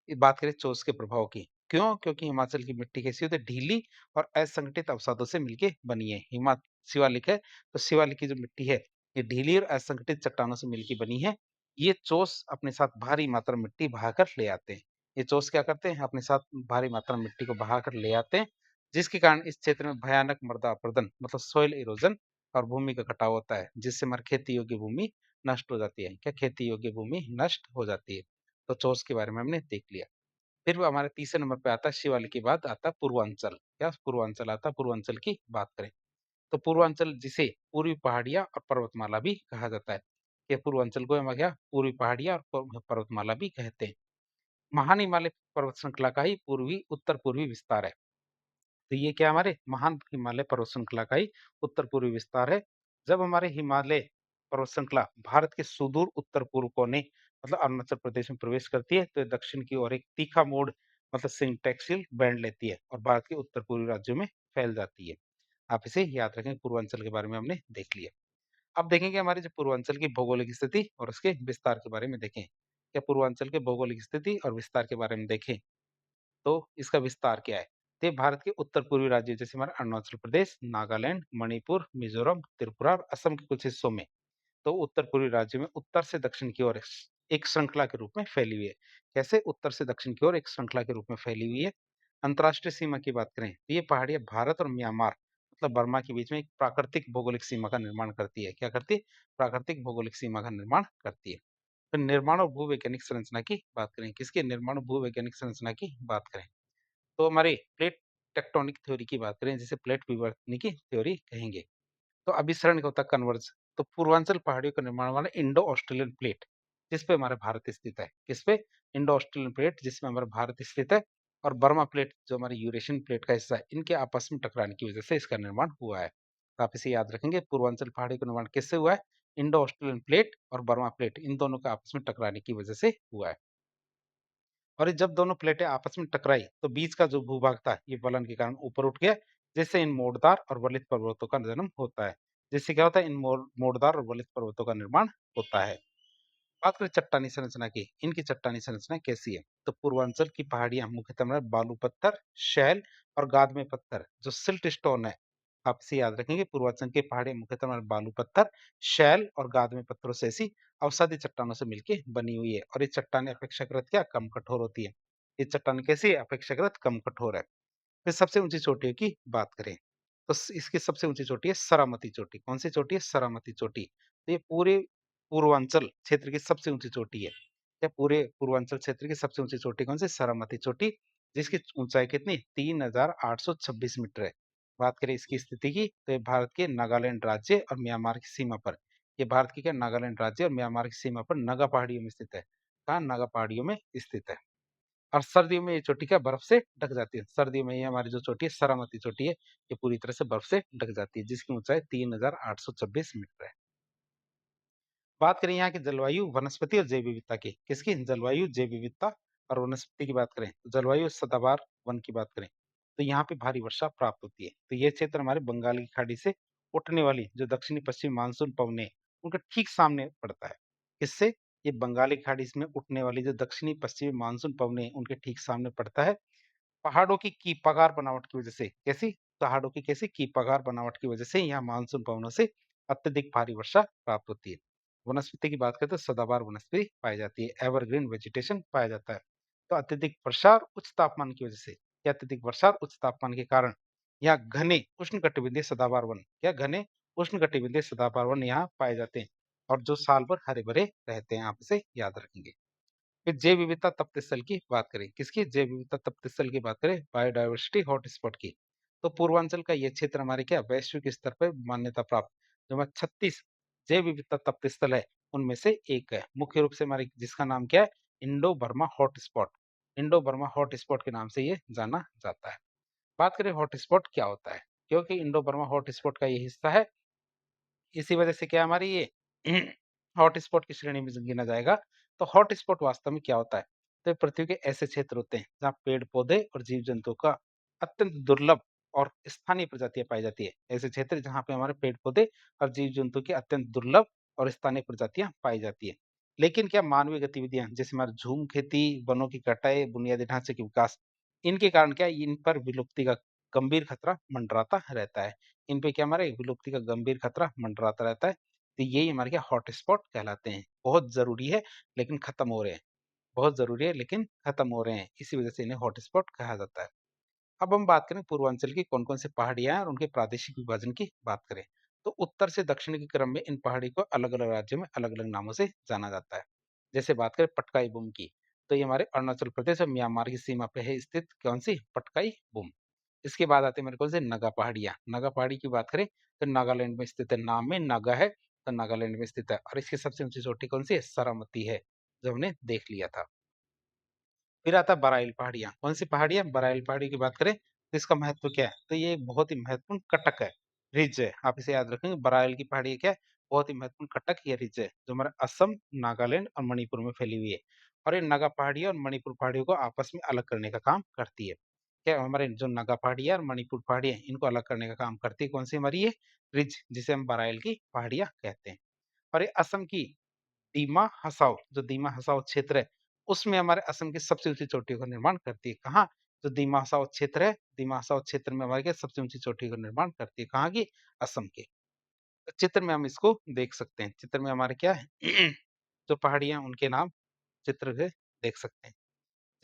बात करें चोस के प्रभाव की, क्यों? क्योंकि हिमाचल की मिट्टी कैसी होती है ढीली और असंगठित अवसादों से मिलके बनी है। शिवालिक है तो शिवालिक की जो मिट्टी है ये ढीली और असंगठित चट्टानों से मिलकर बनी है। ये चोस अपने साथ भारी मात्रा में मिट्टी बहाकर ले आते हैं। ये चोस क्या करते हैं अपने साथ भारी मात्रा में मिट्टी को बहाकर ले आते हैं, जिसके कारण इस क्षेत्र में भयानक मृदा अपरदन मतलब सोइल इरोजन और भूमि का कटाव होता है, जिससे हमारी खेती योग्य भूमि नष्ट हो जाती है। क्या खेती योग्य भूमि नष्ट हो जाती है। तो चोस के बारे में हमने देख लिया। फिर वो हमारे तीसरे नंबर पे आता है शिवालिक के बाद आता है पूर्वांचल। क्या पूर्वांचल आता है? पूर्वांचल की बात करें तो पूर्वांचल जिसे पूर्वी पहाड़ियां और पर्वतमाला भी कहा जाता है। ये पूर्वांचल को हम क्या पूर्वी पहाड़ियां और पर्वतमाला भी कहते हैं। महान हिमालय पर्वत श्रृंखला का ही पूर्वी उत्तर पूर्वी विस्तार है। तो ये क्या हमारे महान हिमालय पर्वत श्रृंखला का ही उत्तर पूर्वी विस्तार है। जब हमारे हिमालय पर्वत श्रृंखला भारत के सुदूर उत्तर पूर्व कोने मतलब अरुणाचल प्रदेश में प्रवेश करती है तो ये दक्षिण की ओर एक तीखा मोड़ मतलब सिंटेक्सियल बैंड लेती है और भारत के उत्तर पूर्वी राज्यों में फैल जाती है। आप इसे याद रखें। पूर्वांचल के बारे में हमने देख लिया। अब देखेंगे हमारे जो पूर्वांचल की भौगोलिक स्थिति और उसके विस्तार के बारे में देखें। क्या पूर्वांचल के भौगोलिक स्थिति और विस्तार के बारे में देखें तो इसका विस्तार क्या है? तो ये भारत के उत्तर पूर्वी राज्य जैसे हमारे अरुणाचल प्रदेश, नागालैंड, मणिपुर, मिजोरम, त्रिपुरा और असम के कुछ हिस्सों में तो उत्तर पूर्वी राज्यों में उत्तर से दक्षिण की ओर एक श्रृंखला के रूप में फैली हुई है। कैसे? उत्तर से दक्षिण की ओर एक श्रृंखला के रूप में फैली हुई है। अंतर्राष्ट्रीय सीमा की बात करें तो ये पहाड़ियां भारत और म्यांमार मतलब बर्मा के बीच में एक प्राकृतिक भौगोलिक सीमा का निर्माण करती है। क्या करती है? प्राकृतिक भौगोलिक सीमा का निर्माण करती है। फिर निर्माण और भूवैज्ञानिक संरचना की बात करें। किसकी? निर्माण और भूवैज्ञानिक संरचना की बात करें तो हमारी प्लेट टेक्टोनिक थ्योरी की बात करें जिसे प्लेट विवर्तन की थ्योरी कहेंगे। तो अभिसरण क्या होता है? कन्वर्ज। तो पूर्वांचल पहाड़ियों का निर्माण वाला इंडो ऑस्ट्रेलियन प्लेट जिस पे हमारा भारत स्थित है। किस पे? इंडो ऑस्ट्रेलियन प्लेट जिसमें हमारा भारत स्थित है और बर्मा प्लेट जो हमारी यूरेशियन प्लेट का हिस्सा है, इनके आपस में टकराने की वजह से इसका निर्माण हुआ है। तो आप इसे याद रखेंगे पूर्वांचल पहाड़ी का निर्माण किससे हुआ है? इंडो ऑस्ट्रेलियन प्लेट और बर्मा प्लेट इन दोनों का आपस में टकराने की वजह से हुआ है। और ये जब दोनों प्लेटें आपस में टकराई तो बीच का जो भूभाग था ये वलन के कारण ऊपर उठ गया, जिससे इन मोड़दार और वलित पर्वतों का जन्म होता है। जिससे क्या होता है? इन मोड़दार और वलित पर्वतों का निर्माण होता है। बात करें चट्टानी संरचना की, इनकी चट्टानी संरचना कैसी है? तो पूर्वांचल की पहाड़ियां मुख्यतः में बालू पत्थर, शैल और गादमे पत्थर जो सिल्ट स्टोन है, आप इसे याद रखेंगे। पूर्वांचल की पहाड़ियां मुख्यतः में बालू पत्थर, शैल और गादमे पत्थरों से ऐसी अवसादी चट्टानों से मिलकर बनी हुई है, और ये चट्टानें अपेक्षाकृत क्या कम कठोर होती है। ये चट्टान कैसी है? अपेक्षाकृत कम कठोर है। फिर सबसे ऊंची चोटियों की बात करें तो इसकी सबसे ऊंची चोटी है सरामती चोटी। कौन सी चोटी है? सरामती चोटी। तो ये पूरे पूर्वांचल क्षेत्र की सबसे ऊंची चोटी है। क्या पूरे पूर्वांचल क्षेत्र की सबसे ऊंची चोटी कौन सी? सरामती चोटी, जिसकी ऊंचाई कितनी? 3826 मीटर है। बात करें इसकी स्थिति की तो ये भारत के नागालैंड राज्य और म्यांमार की सीमा पर, ये भारत की क्या नागालैंड राज्य और म्यांमार की सीमा पर नागा पहाड़ियों में स्थित है। कहाँ? नागा पहाड़ियों में स्थित है। और सर्दियों में ये चोटी क्या बर्फ से ढक जाती है। सर्दियों में ये हमारी जो चोटी है सरामती चोटी है, ये पूरी तरह से बर्फ से ढक जाती है, जिसकी ऊंचाई 3826 मीटर है। बात करें यहाँ की जलवायु, वनस्पति और जैव विविधता की। किसकी? जलवायु, जैव विविधता और वनस्पति की बात करें तो जलवायु सदाबहार वन की बात करें तो यहाँ पे भारी वर्षा प्राप्त होती है। तो ये क्षेत्र हमारे बंगाल की खाड़ी से उठने वाली जो दक्षिणी पश्चिमी मानसून पवने हैं, उनके ठीक सामने पड़ता है। किससे? ये बंगाली खाड़ी में उठने वाली जो दक्षिणी पश्चिमी मानसून पवने हैं, उनके ठीक सामने पड़ता है। पहाड़ों की कीपागार बनावट की वजह से। कैसी? पहाड़ों की कैसी? कीपागार बनावट की वजह से यहाँ मानसून पवनों से अत्यधिक भारी वर्षा प्राप्त होती है। वनस्पति की बात करें तो सदाबहार वनस्पति पाई जाती है, एवरग्रीन वेजिटेशन पाया जाता है। तो अत्यधिक वर्षा और उच्च तापमान की वजह से, क्या अत्यधिक वर्षा और उच्च तापमान के कारण यहाँ घने उष्णकटिबंधीय सदाबहार वन, क्या घने उष्णकटिबंधीय सदाबहार वन यहाँ पाए जाते हैं, और जो साल भर हरे भरे रहते हैं। आप इसे याद रखेंगे। फिर जैव विविधता तप्त स्थल की बात करें। किसकी? जैव विविधता तप्त स्थल की बात करें, बायोडायवर्सिटी हॉटस्पॉट की। तो पूर्वांचल का ये क्षेत्र हमारे क्या वैश्विक स्तर पर मान्यता प्राप्त जो हमारे 36 जैव विविधता तप्त स्थल है, उनमें से एक है। मुख्य रूप से हमारे जिसका नाम क्या है? Indo Burma hotspot. Indo Burma hotspot के नाम से ये जाना जाता है। बात करें हॉटस्पॉट क्या होता है, क्योंकि इंडो बर्मा हॉटस्पॉट का ये हिस्सा है, इसी वजह से क्या हमारी ये हॉटस्पॉट की श्रेणी में गिना जाएगा। तो हॉटस्पॉट वास्तव में क्या होता है? तो ये पृथ्वी के ऐसे क्षेत्र होते हैं जहाँ पेड़-पौधे और जीव-जंतुओं का अत्यंत दुर्लभ और स्थानीय प्रजातियाँ पाई जाती है। ऐसे क्षेत्र जहाँ पे हमारे पेड़-पौधे और जीव-जंतु की अत्यंत दुर्लभ और स्थानीय प्रजातियाँ पाई जाती है। लेकिन क्या मानवीय गतिविधियाँ जैसे हमारे झूम खेती, वनों की कटाई, बुनियादी ढांचे के विकास, इनके कारण क्या इन पर विलुप्ति का गंभीर खतरा मंडराता रहता है। इन पे क्या हमारे विलुप्ति का गंभीर खतरा मंडराता रहता है। तो यही हमारे क्या हॉटस्पॉट कहलाते हैं। बहुत ज़रूरी है लेकिन खत्म हो रहे हैं। बहुत ज़रूरी है लेकिन खत्म हो रहे हैं। इसी वजह से इन्हें हॉटस्पॉट कहा जाता है। अब हम बात करें पूर्वांचल की कौन-कौन सी पहाड़ियाँ हैं और उनके प्रादेशिक विभाजन की बात करें। तो उत्तर से दक्षिण के क्रम में इन पहाड़ी को अलग-अलग राज्यों में अलग-अलग नामों से जाना जाता है। जैसे बात करें पटकाई बूम की, तो ये हमारे अरुणाचल प्रदेश और म्यांमार की सीमा पे है स्थित कौन-सी? पटकाई बूम। इसके बाद आते हैं मेरे को से नगा पहाड़ियाँ। नगा पहाड़ी की बात करें तो नागालैंड में स्थित है। नाम में नागा है तो नागालैंड में स्थित है, और इसकी सबसे ऊँची चोटी कौन-सी है? सरामती है, जो हमने देख लिया था। फिर आता है बराइल पहाड़ियाँ। कौन-सी पहाड़ियाँ? बराइल पहाड़ी की बात करें तो इसका महत्व क्या है? तो ये एक बहुत ही महत्वपूर्ण कटक है, रिज है। आप इसे याद रखेंगे। बराइल की पहाड़ी क्या है? बहुत ही महत्वपूर्ण कटक या रिज है, जो हमारे असम, नागालैंड और मणिपुर में फैली हुई है। और ये नागा पहाड़ियाँ और मणिपुर पहाड़ियों को आपस में अलग करने का काम करती है। क्या हमारे जो नागा पहाड़ियाँ और मणिपुर पहाड़ियाँ, इनको अलग करने का काम करती है कौन-सी हमारी ये? रिज, जिसे हम बराइल की पहाड़ियाँ कहते हैं। और ये असम की दीमा हसाओ, जो दीमा हसाओ क्षेत्र है, उसमें हमारे असम की सबसे ऊँची चोटियों का निर्माण करती है। कहाँ? जो दीमा हसाओ क्षेत्र है, दीमा हसाओ क्षेत्र में हमारे क्या सबसे ऊँची चोटी का निर्माण करती है। कहाँ की? असम की। तो चित्र में हम इसको देख सकते हैं। चित्र में हमारे क्या है? जो पहाड़ियाँ उनके नाम चित्र में देख सकते हैं।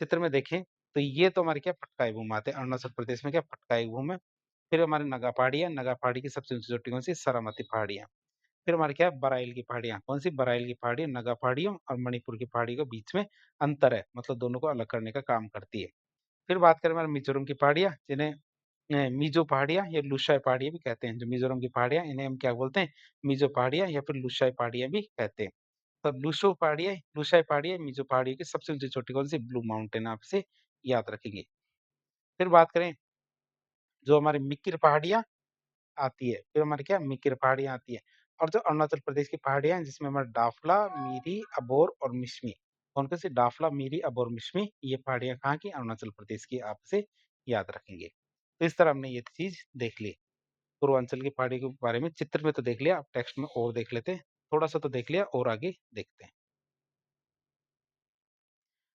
चित्र में देखें तो ये तो हमारे क्या पटकाई भूम आते हैं। अरुणाचल प्रदेश में क्या पटकाई भूम है। फिर हमारे नगा पहाड़ी है, नगा पहाड़ी की सबसे ऊँची चोटी कौन-सी? सरामती पहाड़ियाँ। फिर हमारे क्या है बराइल की पहाड़ियाँ। कौन-सी? बराइल की पहाड़ी, नगा पहाड़ियों और मणिपुर की पहाड़ी के बीच में अंतर है, मतलब दोनों को अलग करने का काम करती है। फिर बात करें हमारे मिज़ोरम की पहाड़ियाँ, जिन्हें मिज़ो पहाड़ियाँ या लुशाई पहाड़ियाँ भी कहते हैं। जो मिज़ोरम की पहाड़ियाँ, इन्हें हम क्या बोलते हैं? मिज़ो पहाड़ियाँ या फिर लुशाई पहाड़ियाँ भी कहते हैं। तो लुशो पहाड़ियाँ, लुशाई पहाड़ियाँ, मिज़ो पहाड़ियों की सबसे ऊँची चोटी कौन-सी? ब्लू माउंटेन, आप इसे याद रखेंगे। फिर बात करें जो हमारी मिकिर पहाड़ियाँ आती है, फिर हमारी क्या मिकिर पहाड़ियाँ आती है और जो अरुणाचल प्रदेश की पहाड़ियाँ हैं जिसमें हमारा डाफला, मीरी, अबोर और मिश्मी। कौन-कौन सी डाफला, मीरी, अबोर, मिश्मी ये पहाड़ियाँ कहाँ की? अरुणाचल प्रदेश की आप इसे याद रखेंगे। तो इस तरह हमने ये चीज़ देख ली। पूर्वांचल की पहाड़ी के बारे में चित्र में तो देख लिया, अब टेक्स्ट में और देख लेते हैं। थोड़ा-सा तो देख लिया और आगे देखते हैं।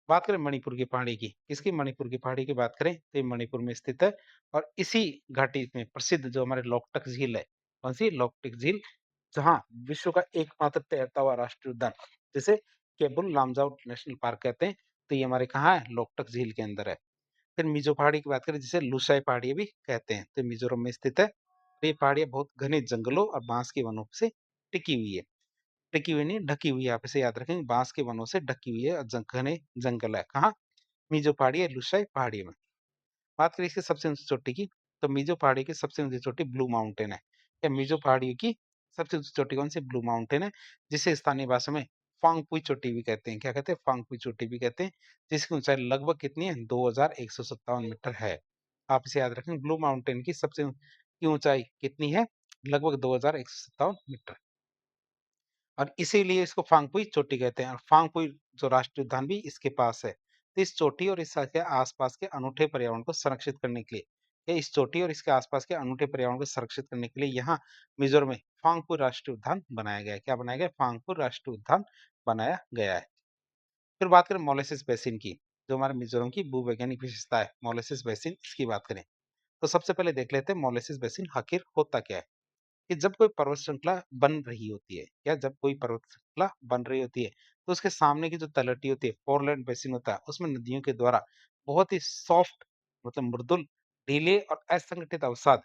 बात करें मणिपुर की पहाड़ी की, किसकी? मणिपुर की पहाड़ी की बात करें तो ये मणिपुर में स्थित है और इसी घाटी में प्रसिद्ध जो हमारे लोकटक झील है, कौन-सी? लोकटक झील, जहाँ विश्व का एकमात्र तैरता हुआ राष्ट्रीय उद्यान जिसे केबुल लामजाओ नेशनल पार्क कहते हैं, तो ये हमारे कहाँ है? लोकटक झील के अंदर है। फिर मिज़ो पहाड़ी की बात करें जिसे लुसाई पहाड़ी भी कहते हैं, तो मिज़ोरम में स्थित है। तो ये पहाड़ियाँ बहुत घने जंगलों और बाँस के वनों से टिकी हुई है। टिकी हुई नहीं, ढकी हुई है, आप इसे याद रखेंगे, बाँस के वनों से ढकी हुई है और घने जंगल है। कहाँ? मिज़ो पहाड़ी है, लुसाई पहाड़ी में। बात करें इसकी सबसे ऊँची चोटी की, तो मिज़ो पहाड़ी की सबसे ऊँची चोटी ब्लू माउंटेन है। या मिज़ो पहाड़ी की सबसे ऊँची चोटी कौन-सी? ब्लू माउंटेन है, जिसे स्थानीय भाषा में फांगपुई चोटी भी कहते हैं। क्या कहते हैं? फांगपुई चोटी भी कहते हैं, जिसकी ऊँचाई लगभग कितनी है? 2157 मीटर है। आप इसे याद रखें, ब्लू माउंटेन की सबसे की ऊँचाई कितनी है? लगभग 2157 मीटर। और इसीलिए इसको फांगपुई चोटी कहते हैं और फांगपुई जो राष्ट्रीय उद्यान भी इसके पास है। तो इस चोटी और इसके आसपास के अनूठे पर्यावरण को संरक्षित करने के लिए या इस चोटी और इसके आसपास के अनूठे पर्यावरण को संरक्षित करने के लिए यहाँ मिजोरम में फांगपुर राष्ट्रीय उद्यान बनाया गया है। क्या बनाया गया? फांगपुर राष्ट्रीय उद्यान बनाया गया है। फिर बात करें मोलेसिस बेसिन की, जो हमारे मिजोरम की भूवैज्ञानिक विशेषता है, मोलेसिस बेसिन, इसकी बात करें तो सबसे पहले देख लेते हैं मोलेसिस बेसिन आखिर होता क्या है। कि जब कोई पर्वत श्रृंखला बन रही होती है या जब कोई पर्वत श्रृंखला बन रही होती है तो उसके सामने की जो तलहटी होती है, फोरलैंड बेसिन होता है, उसमें नदियों के द्वारा बहुत ही सॉफ्ट मतलब मृदुल, ढीले और असंगठित अवसाद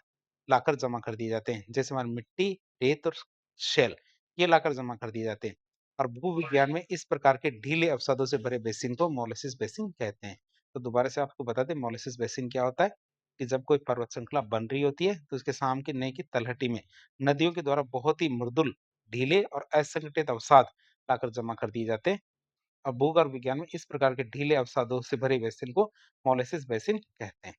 लाकर जमा कर दिए जाते हैं, जैसे हमारी मिट्टी, रेत और शेल, ये लाकर जमा कर दिए जाते हैं। और भूविज्ञान में इस प्रकार के ढीले अवसादों से भरे बेसिन को मोलेसिस बेसिन कहते हैं। तो दोबारा से आपको बता दें मोलेसिस बेसिन क्या होता है, कि जब कोई पर्वत श्रृंखला बन रही होती है तो उसके सामने की तलहटी में नदियों के द्वारा बहुत ही मृदुल, ढीले और असंगठित अवसाद लाकर जमा कर दिए जाते हैं। और भूगर्भ विज्ञान में इस प्रकार के ढीले अवसादों से भरे बेसिन को मोलेसिस बेसिन कहते हैं।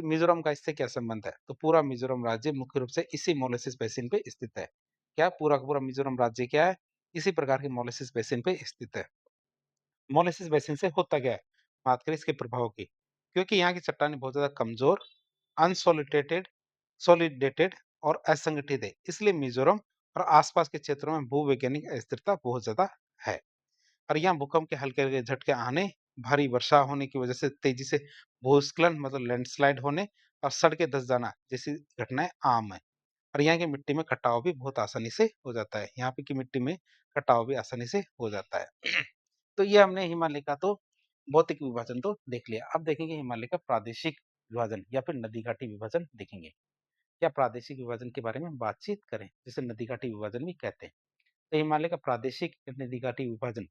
मिजोरम का इससे क्या संबंध है? तो पूरा मिजोरम राज्य मुख्य रूप से इसी मोलेसिस बेसिन पे स्थित है। क्या पूरा का पूरा मिजोरम राज्य क्या है? इसी प्रकार के मोलेसिस बेसिन पे स्थित है। मोलेसिस बेसिन से होता क्या है? बात करें इसके प्रभाव की। क्योंकि यहाँ की चट्टानें बहुत ज़्यादा कमज़ोर, अनसॉलिटेटेड सॉलिडेटेड और असंगठित है। इसलिए मिज़ोरम और आसपास के क्षेत्रों में भूवैज्ञानिक अस्थिरता बहुत ज़्यादा है। और यहाँ भूकंप के हल्के-हल्के झटके आने, भारी वर्षा होने की वजह से तेज़ी से भूस्खलन मतलब लैंडस्लाइड होने और सड़कें धँस जाना जैसी घटनाएँ आम हैं। और यहाँ की मिट्टी में कटाव भी बहुत आसानी से हो जाता है। यहाँ पे की मिट्टी में कटाव भी आसानी से हो जाता है। तो ये हमने हिमालय का तो भौतिक विभाजन तो देख लिया। अब देखेंगे हिमालय का प्रादेशिक विभाजन या फिर नदी घाटी विभाजन देखेंगे। क्या प्रादेशिक विभाजन के बारे में बातचीत करें, जिसे नदी घाटी विभाजन भी कहते हैं। तो हिमालय का प्रादेशिक नदी घाटी विभाजन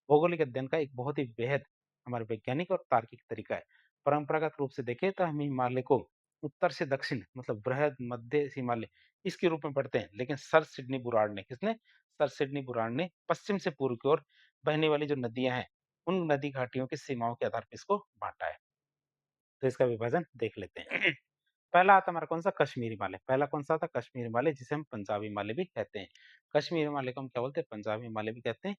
भौगोलिक अध्ययन का एक बहुत ही बेहद हमारे वैज्ञानिक और तार्किक तरीका है। परंपरागत रूप से देखें तो हम हिमालय को उत्तर से दक्षिण मतलब बृहद मध्य हिमालय इसके रूप में पढ़ते हैं, लेकिन सर सिडनी बुराड़ ने किसने? सर सिडनी बुराड़ ने पश्चिम से पूर्व की ओर बहने वाली जो नदियां हैं उन नदी घाटियों की सीमाओं के आधार पर इसको बांटा है। तो इसका विभाजन देख लेते हैं। पहला आता है हमारा कौन सा? कश्मीर हिमालय। पहला कौन सा आता है? कश्मीर हिमालय, जिसे हम पंजाब हिमालय भी कहते हैं। कश्मीर हिमालय को हम क्या बोलते हैं? पंजाब हिमालय भी कहते हैं।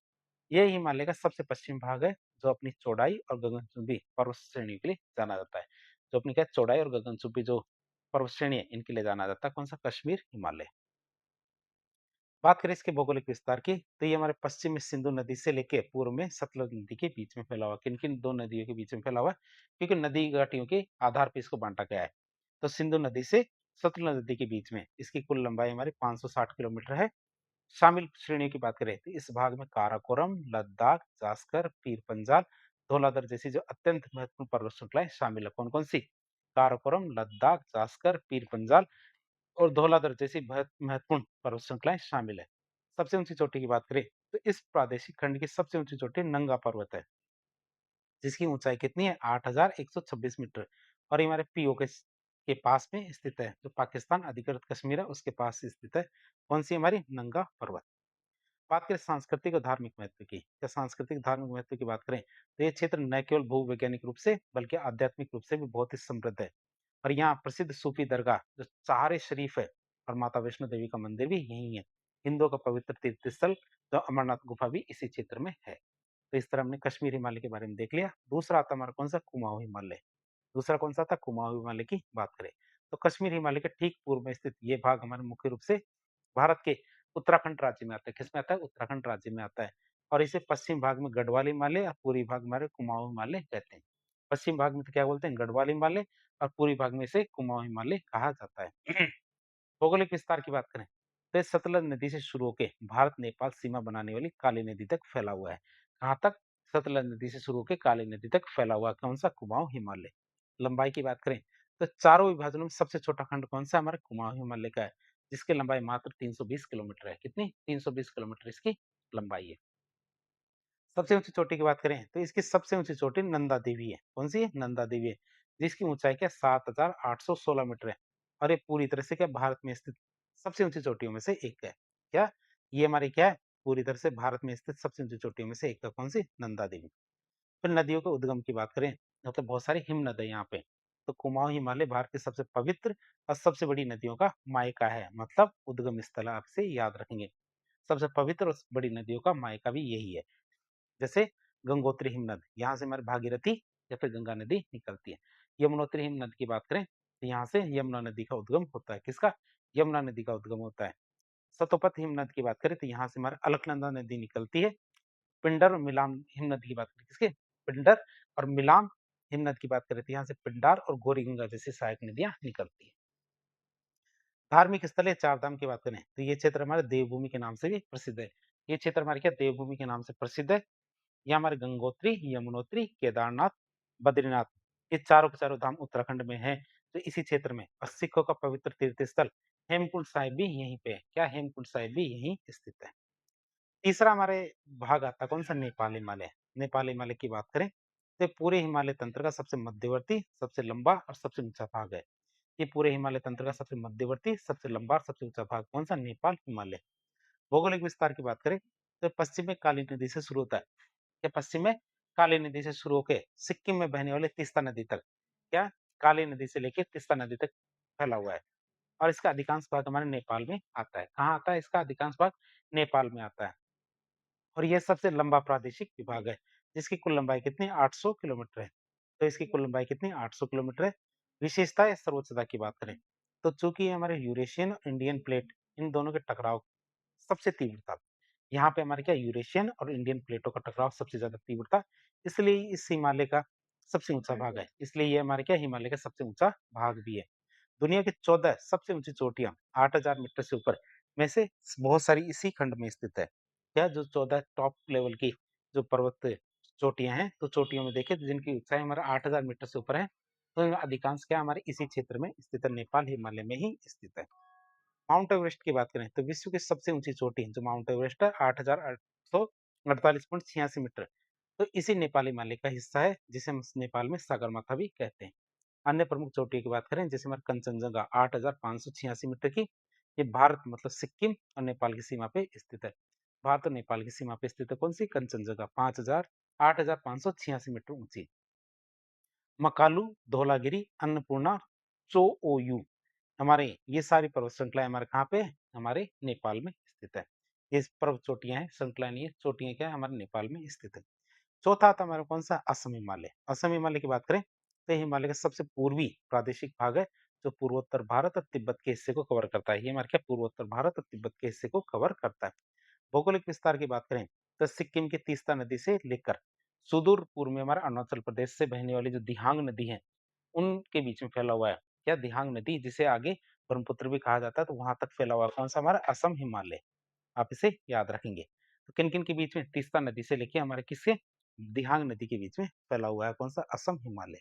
ये हिमालय का सबसे पश्चिम भाग है, जो अपनी चौड़ाई और गगनचुंबी पर्वत श्रेणी के लिए जाना जाता है। जो अपनी क्या चौड़ाई और गगनचुंबी जो पर्वत श्रेणी है, इनके लिए जाना जाता है। कौन सा? कश्मीर हिमालय। बात करें इसके भौगोलिक विस्तार की, तो ये हमारे पश्चिम में सिंधु नदी से लेके पूर्व में सतलुज नदी के बीच में फैला हुआ। किन-किन 2 नदियों के बीच में फैला हुआ है? क्योंकि नदी घाटियों के आधार पे इसको बाँटा गया है। तो सिंधु नदी से सतलुज नदी के बीच में इसकी कुल लंबाई हमारी 560 किलोमीटर है। शामिल श्रेणियों की बात करें तो इस भाग में काराकोरम, लद्दाख, जास्कर, पीर पंजाल, धौलाधर जैसी जो अत्यंत महत्वपूर्ण पर्वत श्रृंखलाएं शामिल है। कौन-कौन सी? काराकोरम, लद्दाख, जास्कर, पीर पंजाल और धौलाधर जैसी महत्वपूर्ण पर्वत श्रृंखलाएं शामिल है। सबसे ऊंची चोटी की बात करें तो इस प्रादेशिक खंड की सबसे ऊंची चोटी नंगा पर्वत है, जिसकी ऊंचाई कितनी है? 8,126 मीटर और ये हमारे पीओके के पास में स्थित है। जो पाकिस्तान अधिकृत कश्मीर है उसके पास स्थित है। कौन सी? हमारी नंगा पर्वत। बात करें सांस्कृतिक और धार्मिक महत्व की, या सांस्कृतिक धार्मिक महत्व की बात करें तो ये क्षेत्र न केवल भूवैज्ञानिक रूप से बल्कि आध्यात्मिक रूप से भी बहुत ही समृद्ध है। और यहाँ प्रसिद्ध सूफी दरगाह जो सहारे शरीफ है और माता वैष्णो देवी का मंदिर भी यही है। हिंदुओं का पवित्र तीर्थ स्थल जो अमरनाथ गुफा भी इसी क्षेत्र में है। तो इस तरह हमने कश्मीर हिमालय के बारे में देख लिया। दूसरा आता है हमारा कौन सा, कुमाऊं हिमालय। दूसरा कौन सा था, कुमाऊं हिमालय की बात करें तो कश्मीर हिमालय के ठीक पूर्व में स्थित ये भाग हमारे मुख्य रूप से भारत के उत्तराखंड राज्य में आता है। किसमें आता है, उत्तराखंड राज्य में आता है। और इसे पश्चिम भाग में गढ़वाल हिमालय और पूर्वी भाग हमारे कुमाऊं हिमालय कहते हैं। पश्चिम भाग में तो क्या बोलते हैं, गढ़वाल हिमालय, और पूर्वी भाग में इसे कुमाऊं हिमालय कहा जाता है। भौगोलिक विस्तार की बात करें तो ये सतलज नदी से शुरू होकर भारत नेपाल सीमा बनाने वाली काली नदी तक फैला हुआ है। कहाँ तक, सतलज नदी से शुरू होकर काली नदी तक फैला हुआ है। कौन सा, कुमाऊं हिमालय। लंबाई की बात करें तो चारों विभाजनों में सबसे छोटा खंड कौन सा, हमारे कुमाऊं हिमालय का है, जिसकी लंबाई मात्र 320 किलोमीटर है। कितनी, 320 किलोमीटर इसकी लंबाई है। सबसे ऊंची चोटी की बात करें तो इसकी सबसे ऊंची चोटी नंदा देवी है। कौन सी है, नंदा देवी है, जिसकी ऊंचाई क्या 7,816 मीटर है। और ये पूरी तरह से क्या भारत में स्थित सबसे ऊंची चोटियों में से एक है। क्या, ये हमारी क्या है, पूरी तरह से भारत में स्थित सबसे ऊंची चोटियों में से एक है। कौन सी, नंदा देवी। फिर नदियों के उद्गम की बात करें मतलब बहुत सारी हिम नदी यहाँ पे। तो कुमाऊं हिमालय भारत की सबसे पवित्र और सबसे बड़ी नदियों का मायका है, मतलब उद्गम स्थल आप इसे याद रखेंगे। सबसे पवित्र और बड़ी नदियों का मायका भी यही है। जैसे गंगोत्री हिमनद, यहाँ से हमारी भागीरथी या फिर गंगा नदी निकलती है। यमुनोत्री हिमनद की बात करें तो यहाँ से यमुना नदी का उद्गम होता है। किसका, यमुना नदी का उद्गम होता है। सतोपथ हिमनद की बात करें तो यहाँ से हमारे अलकनंदा नदी निकलती है। पिंडर और मिलान हिमनद की बात करें, किसके, पिंडर और मिलान हिमनद की बात करें तो यहाँ से पिंडार और गौरी गंगा जैसी सहायक नदियां निकलती है। धार्मिक स्थल या चार धाम की बात करें तो ये क्षेत्र हमारे देवभूमि के नाम से भी प्रसिद्ध है। ये क्षेत्र हमारे क्या, देवभूमि के नाम से प्रसिद्ध है। ये हमारे गंगोत्री, यमुनोत्री, केदारनाथ, बद्रीनाथ, ये चारों के चारों धाम उत्तराखंड में है। तो इसी क्षेत्र में और सिखों का पवित्र तीर्थ स्थल हेमकुंड साहिब भी यहीं पे है। क्या, हेमकुंड साहिब भी यहीं स्थित है। तीसरा हमारे भाग आता है कौन सा, नेपाल हिमालय। नेपाल हिमालय की बात करें तो पूरे हिमालय तंत्र का सबसे मध्यवर्ती, सबसे लंबा और सबसे ऊंचा भाग है। ये पूरे हिमालय तंत्र का सबसे मध्यवर्ती, सबसे लंबा और सबसे ऊंचा भाग कौन सा, नेपाल हिमालय। भौगोलिक विस्तार की बात करें तो पश्चिम में काली नदी से शुरू होता है। क्या, पश्चिम में काली नदी से शुरू होकर सिक्किम में बहने वाले तीस्ता नदी तक, क्या, काली नदी से लेकर तीस्ता नदी तक फैला हुआ है। और इसका अधिकांश भाग हमारे नेपाल में आता है। कहाँ आता है, इसका अधिकांश भाग नेपाल में आता है। और यह सबसे लंबा प्रादेशिक विभाग है, जिसकी कुल लंबाई कितनी, 800 किलोमीटर है। तो इसकी कुल लंबाई कितनी, 800 किलोमीटर है। विशेषता या सर्वोच्चता की बात करें तो चूंकि हमारे यूरेशियन और इंडियन प्लेट इन दोनों के टकराव सबसे तीव्र था। यहाँ पे हमारे क्या, यूरेशियन और इंडियन प्लेटों का टकराव सबसे ज्यादा तीव्र था। इसलिए इस हिमालय का सबसे ऊंचा भाग है। इसलिए ये हमारे क्या, हिमालय का सबसे ऊंचा भाग भी है। दुनिया की 14 सबसे ऊंची चोटियां 8,000 मीटर से ऊपर में से बहुत सारी इसी खंड में स्थित है। क्या, जो 14 टॉप लेवल की जो पर्वत चोटियां हैं, तो चोटियों में देखें तो जिनकी ऊंचाई हमारा 8,000 मीटर से ऊपर है, तो इनमें अधिकांश क्या हमारे इसी क्षेत्र में स्थित है, नेपाल हिमालय में ही स्थित है। माउंट एवरेस्ट की बात करें तो विश्व की सबसे ऊंची चोटी जो माउंट एवरेस्ट है 8,848.86 मीटर, तो इसी नेपाल हिमालय का हिस्सा है, जिसे हम नेपाल में सगरमाथा भी कहते हैं। अन्य प्रमुख चोटियों की बात करें जैसे हमारे कंचनजंगा 8,586 मीटर की, ये भारत मतलब सिक्किम और नेपाल की सीमा पे स्थित है। भारत और नेपाल की सीमा पे स्थित है कौन सी, कंचनजंगा 8,586 मीटर ऊंची। मकालू, धौलागिरी, अन्नपूर्णा, चोओयू, हमारे ये सारी पर्वत श्रृंखलाएं हमारे कहाँ पे है? हमारे नेपाल में स्थित है। ये पर्वत चोटियां हैं, श्रृंखलाएं नहीं है, चोटियां क्या है, हमारे नेपाल में स्थित है। चौथा आता है हमारा कौन सा, असम हिमालय। असम हिमालय की बात करें तो हिमालय का सबसे पूर्वी प्रादेशिक भाग है, जो पूर्वोत्तर भारत और तिब्बत के हिस्से को कवर करता है। ये हमारे क्या, पूर्वोत्तर भारत और तिब्बत के हिस्से को कवर करता है। भौगोलिक विस्तार की बात करें तो सिक्किम की तीस्ता नदी से लेकर सुदूर पूर्व में हमारा अरुणाचल प्रदेश से बहने वाली जो दिहांग नदी है, उनके बीच में फैला हुआ है। क्या, दिहांग नदी, जिसे आगे ब्रह्मपुत्र भी कहा जाता है, तो वहां तक फैला हुआ है कौन सा, हमारा असम हिमालय। आप इसे याद रखेंगे। तो किन किन के बीच में, तीस्ता नदी से लेके हमारे किसके, दिहांग नदी के बीच में फैला हुआ है कौन सा, असम हिमालय।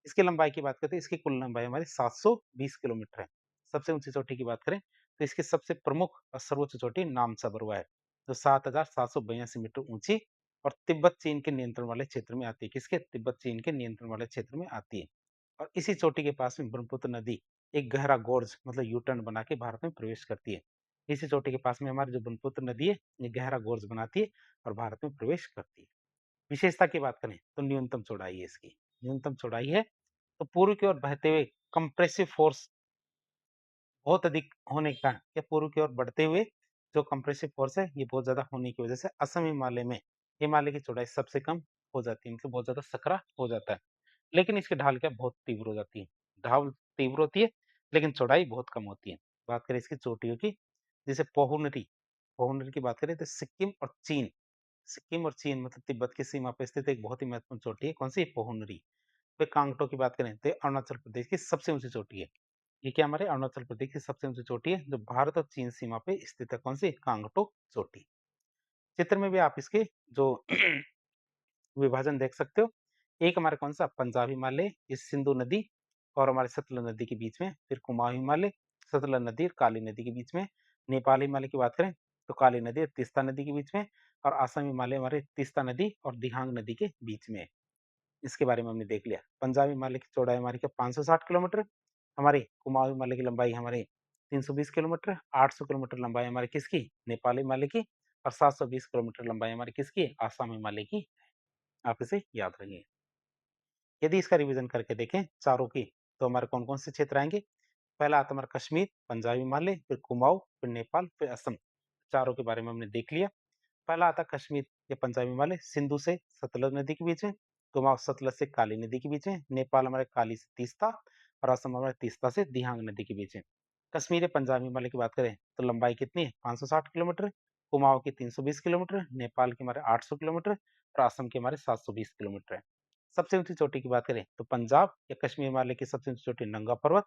इसकी लंबाई की बात करते हैं, इसकी कुल लंबाई हमारी 720 किलोमीटर है। सबसे ऊंची चोटी की बात करें तो इसकी सबसे प्रमुख और सर्वोच्च चोटी नामसाबरुआ है, जो 7,782 मीटर ऊंची और तिब्बत चीन के नियंत्रण वाले क्षेत्र में आती है। किसके, तिब्बत चीन के नियंत्रण वाले क्षेत्र में आती है। और इसी चोटी के पास में ब्रह्मपुत्र नदी एक गहरा गोर्ज मतलब यू टर्न बना के भारत में प्रवेश करती है। इसी चोटी के पास में हमारी जो ब्रह्मपुत्र नदी है, ये गहरा गोर्ज बनाती है और भारत में प्रवेश करती है। विशेषता की बात करें तो न्यूनतम चौड़ाई है इसकी, न्यूनतम चौड़ाई है। तो पूर्व की ओर बहते हुए कंप्रेसिव फोर्स बहुत अधिक होने का या पूर्व की ओर बढ़ते हुए जो कंप्रेसिव फोर्स है ये बहुत ज़्यादा होने की वजह से असम हिमालय में हिमालय की चौड़ाई सबसे कम हो जाती है, मतलब बहुत ज़्यादा सकरा हो जाता है। लेकिन इसकी ढाल क्या बहुत तीव्र हो जाती है। ढाल तीव्र होती है, लेकिन चौड़ाई बहुत कम होती है। बात करें इसकी चोटियों की, जैसे पोहुनरी, पोहुनरी की बात करें तो सिक्किम और चीन मतलब तिब्बत की सीमा पे स्थित एक बहुत ही महत्वपूर्ण चोटी है। कौन-सी? पोहुनरी। फिर कांगटो की बात करें तो अरुणाचल प्रदेश की सबसे ऊँची चोटी है। ये क्या हमारे अरुणाचल प्रदेश की सबसे ऊँची चोटी है, जो भारत और चीन सीमा पे स्थित है। कौन-सी? कांगटो चोटी। चित्र में भी आप इसके जो विभाजन देख सकते हो। एक हमारा कौन-सा पंजाब हिमालय, ये सिंधु नदी और हमारे सतलुज नदी के बीच में, फिर कुमाऊँ हिमालय, सतलुज नदी और काली नदी के बीच में। नेपाल हिमालय की बात करें तो काली नदी और तीस्ता नदी के बीच में, और असम हिमालय हमारे तीस्ता नदी और दिहांग नदी के बीच में है। इसके बारे में हमने देख लिया। पंजाब हिमालय की चौड़ाई हमारी क्या 560 किलोमीटर, हमारी कुमाऊँ हिमालय की लंबाई हमारी 320 किलोमीटर, 800 किलोमीटर लंबाई हमारी किसकी? नेपाल हिमालय की, और 720 किलोमीटर लंबाई हमारी किसकी? आसाम हिमालय की। आप इसे याद रखिए। यदि इसका रिवीजन करके देखें चारों की, तो हमारे कौन-कौन से क्षेत्र आएँगे? पहला आता है हमारा कश्मीर, पंजाब हिमालय, फिर कुमाऊँ, फिर नेपाल, फिर असम। चारों के बारे में हमने देख लिया। पहला आता है कश्मीर या पंजाब हिमालय, सिंधु से सतलज नदी के बीच में, कुमाऊँ सतलज से काली नदी के बीच में, नेपाल हमारे काली से तीस्ता, और असम हमारे तीस्ता से दिहांग नदी के बीच में। कश्मीर या पंजाब हिमालय की बात करें तो लंबाई कितनी है? 560 किलोमीटर, कुमाऊँ की 320 किलोमीटर, नेपाल के हमारे 800 किलोमीटर, और असम के हमारे 720 किलोमीटर है। सबसे ऊँची चोटी की बात करें तो पंजाब या कश्मीर हिमालय की सबसे ऊँची चोटी नंगा पर्वत,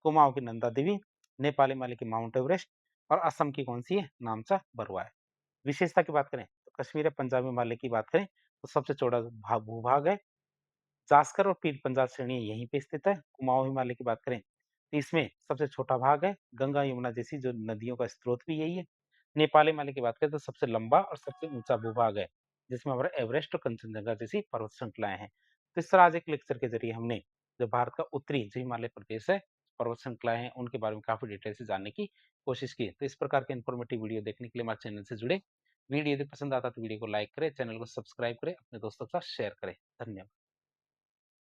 कुमाऊँ की नंदा देवी, नेपाल हिमालय की माउंट एवरेस्ट, और असम की कौन-सी है? नामचा बरुआ है। विशेषता की बात करें तो कश्मीर या पंजाब हिमालय की बात करें तो सबसे चौड़ा भूभाग है। जास्कर और पीर पंजाब श्रेणी यहीं पे स्थित है। कुमाऊँ हिमालय की बात करें तो इसमें सबसे छोटा भाग है। गंगा यमुना जैसी जो नदियों का स्रोत भी यही है। नेपाल हिमालय की बात करें तो सबसे लंबा और सबसे ऊंचा भूभाग है, जिसमें हमारा एवरेस्ट और कंचनजंगा जैसी पर्वत श्रृंखलाएं हैं। तो इस तरह आज एक लेक्चर के जरिए हमने जो भारत का उत्तरी जो हिमालय प्रदेश है, पर्वत श्रृंखलाएं हैं, उनके बारे में काफी डिटेल से जानने की कोशिश की। तो इस प्रकार के इन्फॉर्मेटिव वीडियो देखने के लिए हमारे चैनल से जुड़े। वीडियो यदि पसंद आता तो वीडियो को लाइक करें, चैनल को सब्सक्राइब करें, अपने दोस्तों के साथ शेयर करें। धन्यवाद।